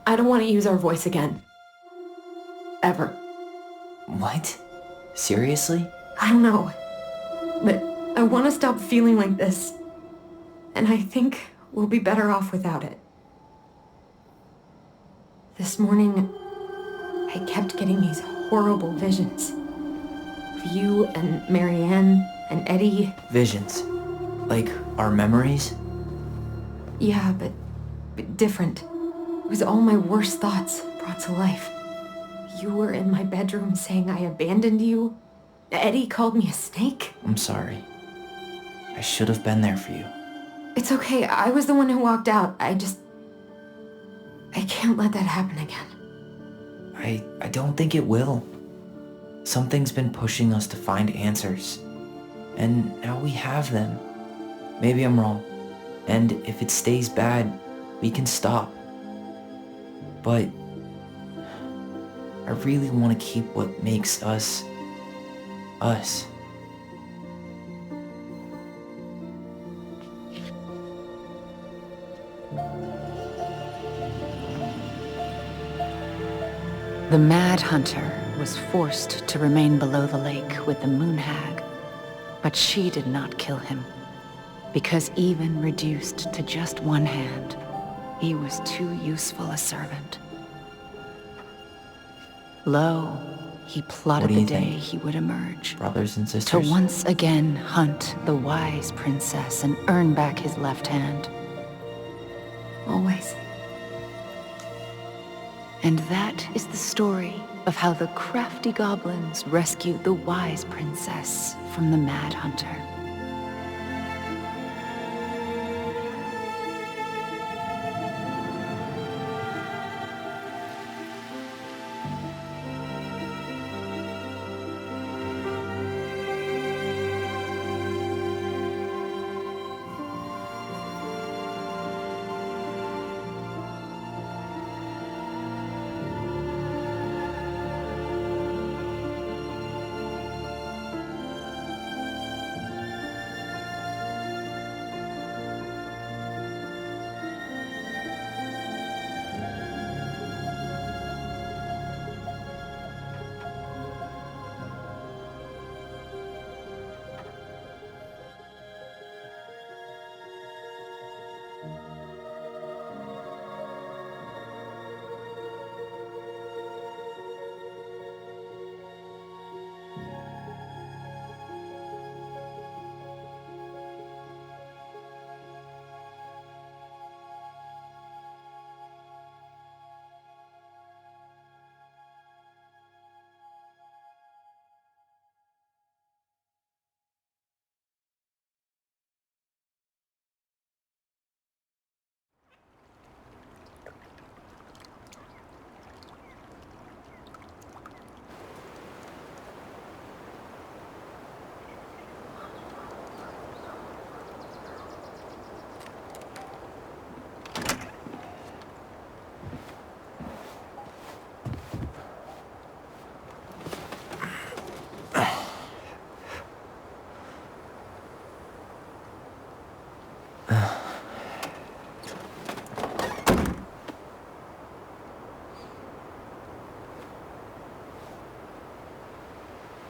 [SPEAKER 4] I don't want to use our voice again. Ever.
[SPEAKER 3] What? Seriously?
[SPEAKER 4] I don't know. But I want to stop feeling like this. And I think we'll be better off without it. This morning, I kept getting these horrible visions. Of you and Marianne and Eddie.
[SPEAKER 3] Visions. Like our memories?
[SPEAKER 4] Yeah, but different. It was all my worst thoughts brought to life. You were in my bedroom saying I abandoned you. Eddie called me a snake.
[SPEAKER 3] I'm sorry. I should have been there for you.
[SPEAKER 4] It's okay, I was the one who walked out. I can't let that happen again.
[SPEAKER 3] I don't think it will. Something's been pushing us to find answers. And now we have them. Maybe I'm wrong. And if it stays bad, we can stop. But I really want to keep what makes us, us.
[SPEAKER 1] The Mad Hunter was forced to remain below the lake with the Moon Hag, but she did not kill him, because even reduced to just one hand, he was too useful a servant. Lo, he plotted the day he would emerge,
[SPEAKER 3] Brothers and
[SPEAKER 1] to
[SPEAKER 3] sisters?
[SPEAKER 1] once again hunt the wise princess and earn back his left hand.
[SPEAKER 4] Always.
[SPEAKER 1] And that is the story of how the crafty goblins rescued the wise princess from the Mad Hunter.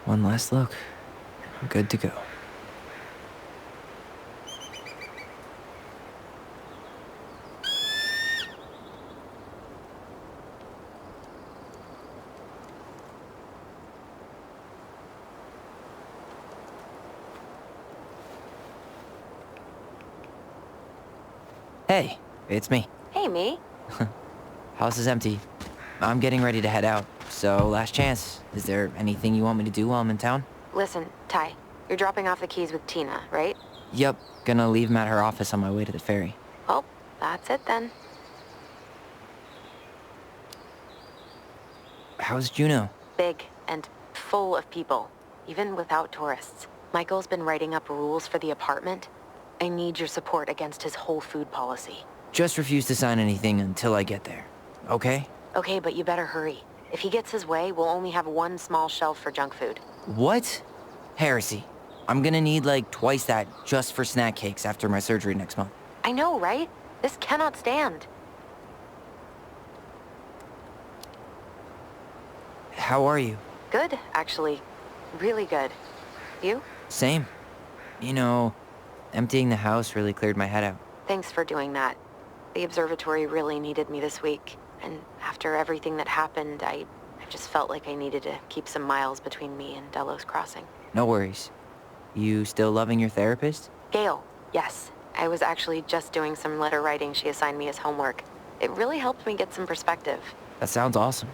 [SPEAKER 3] One last look. I'm good to go. Hey, it's me.
[SPEAKER 4] Hey, me.
[SPEAKER 3] House is empty. I'm getting ready to head out, so last chance. Is there anything you want me to do while I'm in town?
[SPEAKER 4] Listen, Ty, you're dropping off the keys with Tina, right?
[SPEAKER 3] Yep, gonna leave 'em at her office on my way to the ferry.
[SPEAKER 4] Well, that's it then.
[SPEAKER 3] How's Juno?
[SPEAKER 4] Big and full of people, even without tourists. Michael's been writing up rules for the apartment. I need your support against his whole food policy.
[SPEAKER 3] Just refuse to sign anything until I get there, okay?
[SPEAKER 4] Okay, but you better hurry. If he gets his way, we'll only have one small shelf for junk food.
[SPEAKER 3] What? Heresy. I'm gonna need like twice that just for snack cakes after my surgery next month.
[SPEAKER 4] I know, right? This cannot stand.
[SPEAKER 3] How are you?
[SPEAKER 4] Good, actually. Really good. You?
[SPEAKER 3] Same. You know, emptying the house really cleared my head out.
[SPEAKER 4] Thanks for doing that. The observatory really needed me this week. And after everything that happened, I Just felt like I needed to keep some miles between me and Delos Crossing.
[SPEAKER 3] No worries. You still loving your therapist?
[SPEAKER 4] Gail, yes. I was actually just doing some letter writing she assigned me as homework. It really helped me get some perspective.
[SPEAKER 3] That sounds awesome.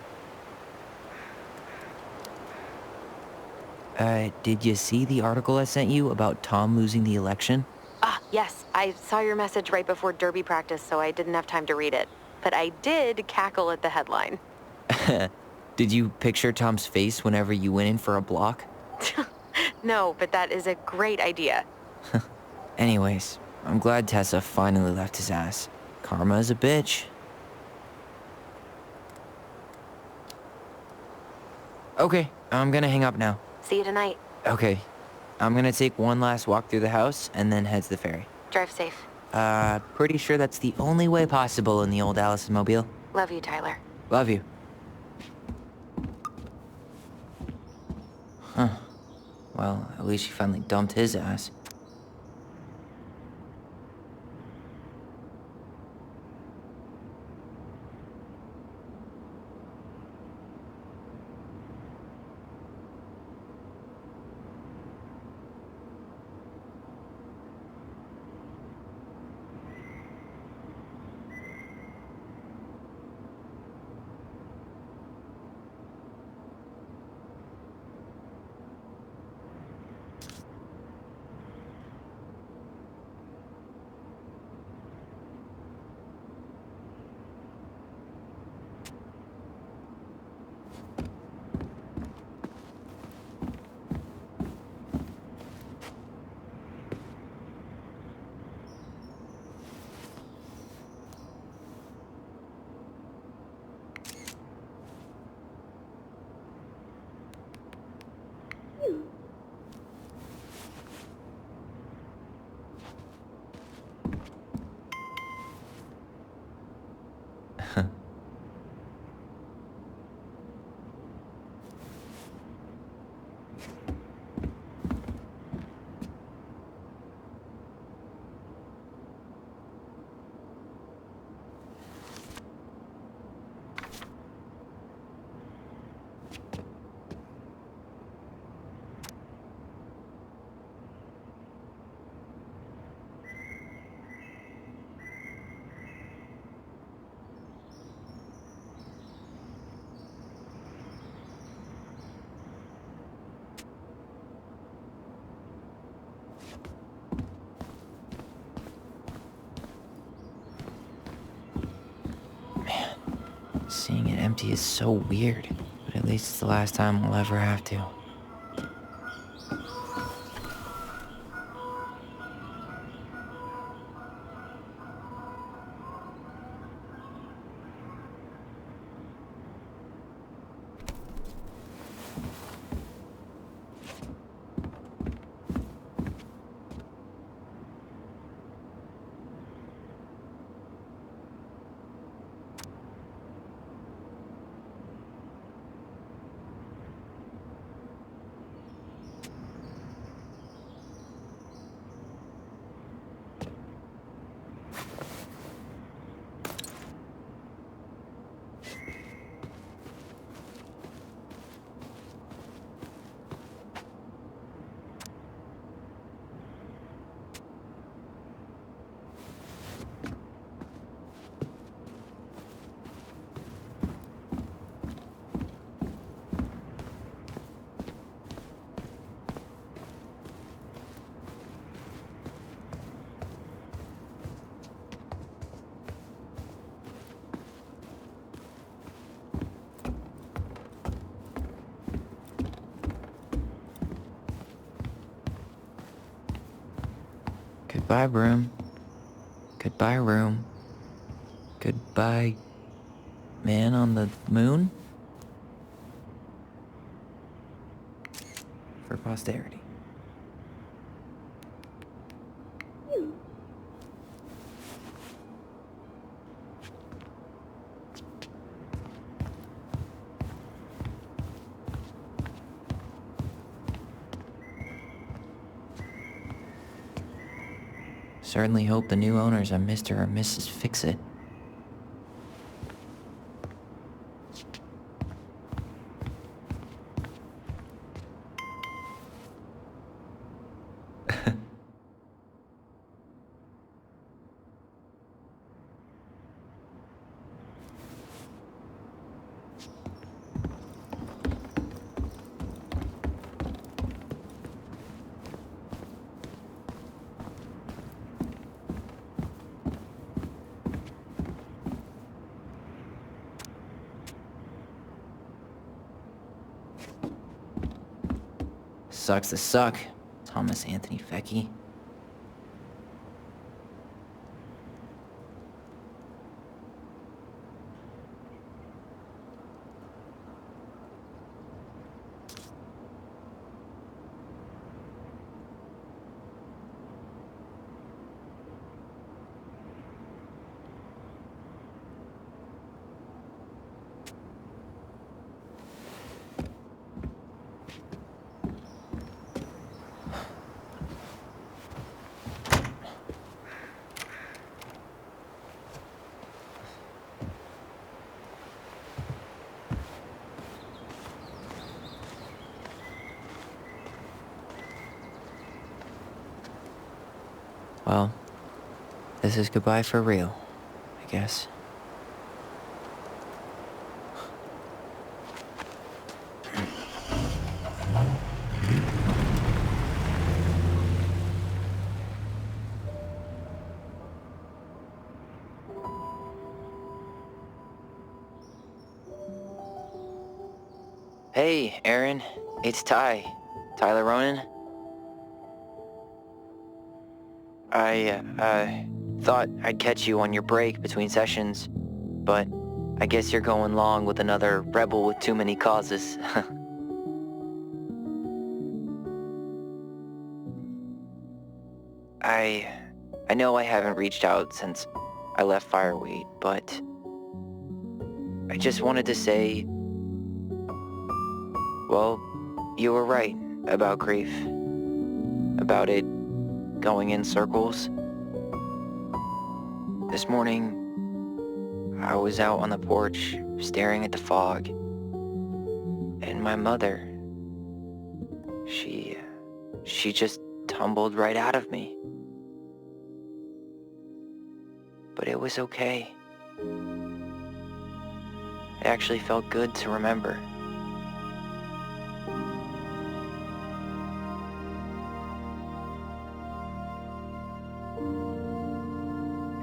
[SPEAKER 3] Did you see the article I sent you about Tom losing the election?
[SPEAKER 4] Ah, yes. I saw your message right before derby practice, so I didn't have time to read it. But I did cackle at the headline.
[SPEAKER 3] Did you picture Tom's face whenever you went in for a block?
[SPEAKER 4] No, but that is a great idea.
[SPEAKER 3] Anyways, I'm glad Tessa finally left his ass. Karma is a bitch. Okay, I'm gonna hang up now.
[SPEAKER 4] See you tonight.
[SPEAKER 3] Okay, I'm gonna take one last walk through the house and then head to the ferry.
[SPEAKER 4] Drive safe.
[SPEAKER 3] Pretty sure that's the only way possible in the old Allison mobile.
[SPEAKER 4] Love you, Tyler.
[SPEAKER 3] Love you. Huh. Well, at least she finally dumped his ass. Seeing it empty is so weird, but at least it's the last time we'll ever have to. Goodbye, room. Goodbye, room. Goodbye, man on the moon? For posterity. Certainly hope the new owners are Mr. or Mrs. Fix-It. Sucks to suck, Thomas Anthony Fecky. Well, this is goodbye for real, I guess. Hey, Aaron. It's Ty. Tyler Ronan. I thought I'd catch you on your break between sessions, but I guess you're going along with another rebel with too many causes. I know I haven't reached out since I left Fireweed, but I just wanted to say, well, you were right about grief, about it going in circles. This morning, I was out on the porch staring at the fog, and my mother, she just tumbled right out of me. But it was okay. It actually felt good to remember.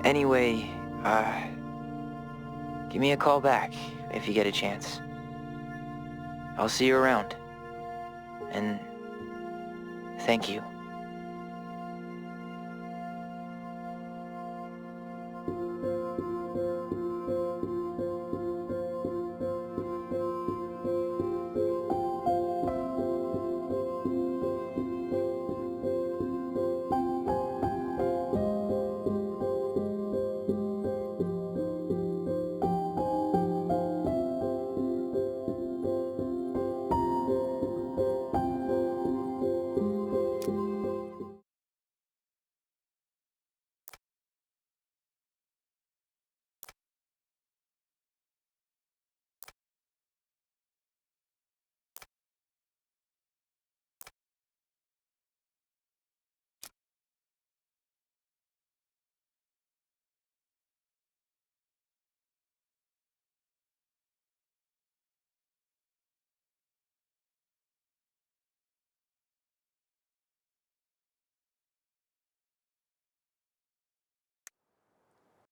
[SPEAKER 3] Anyway, give me a call back if you get a chance. I'll see you around. And thank you.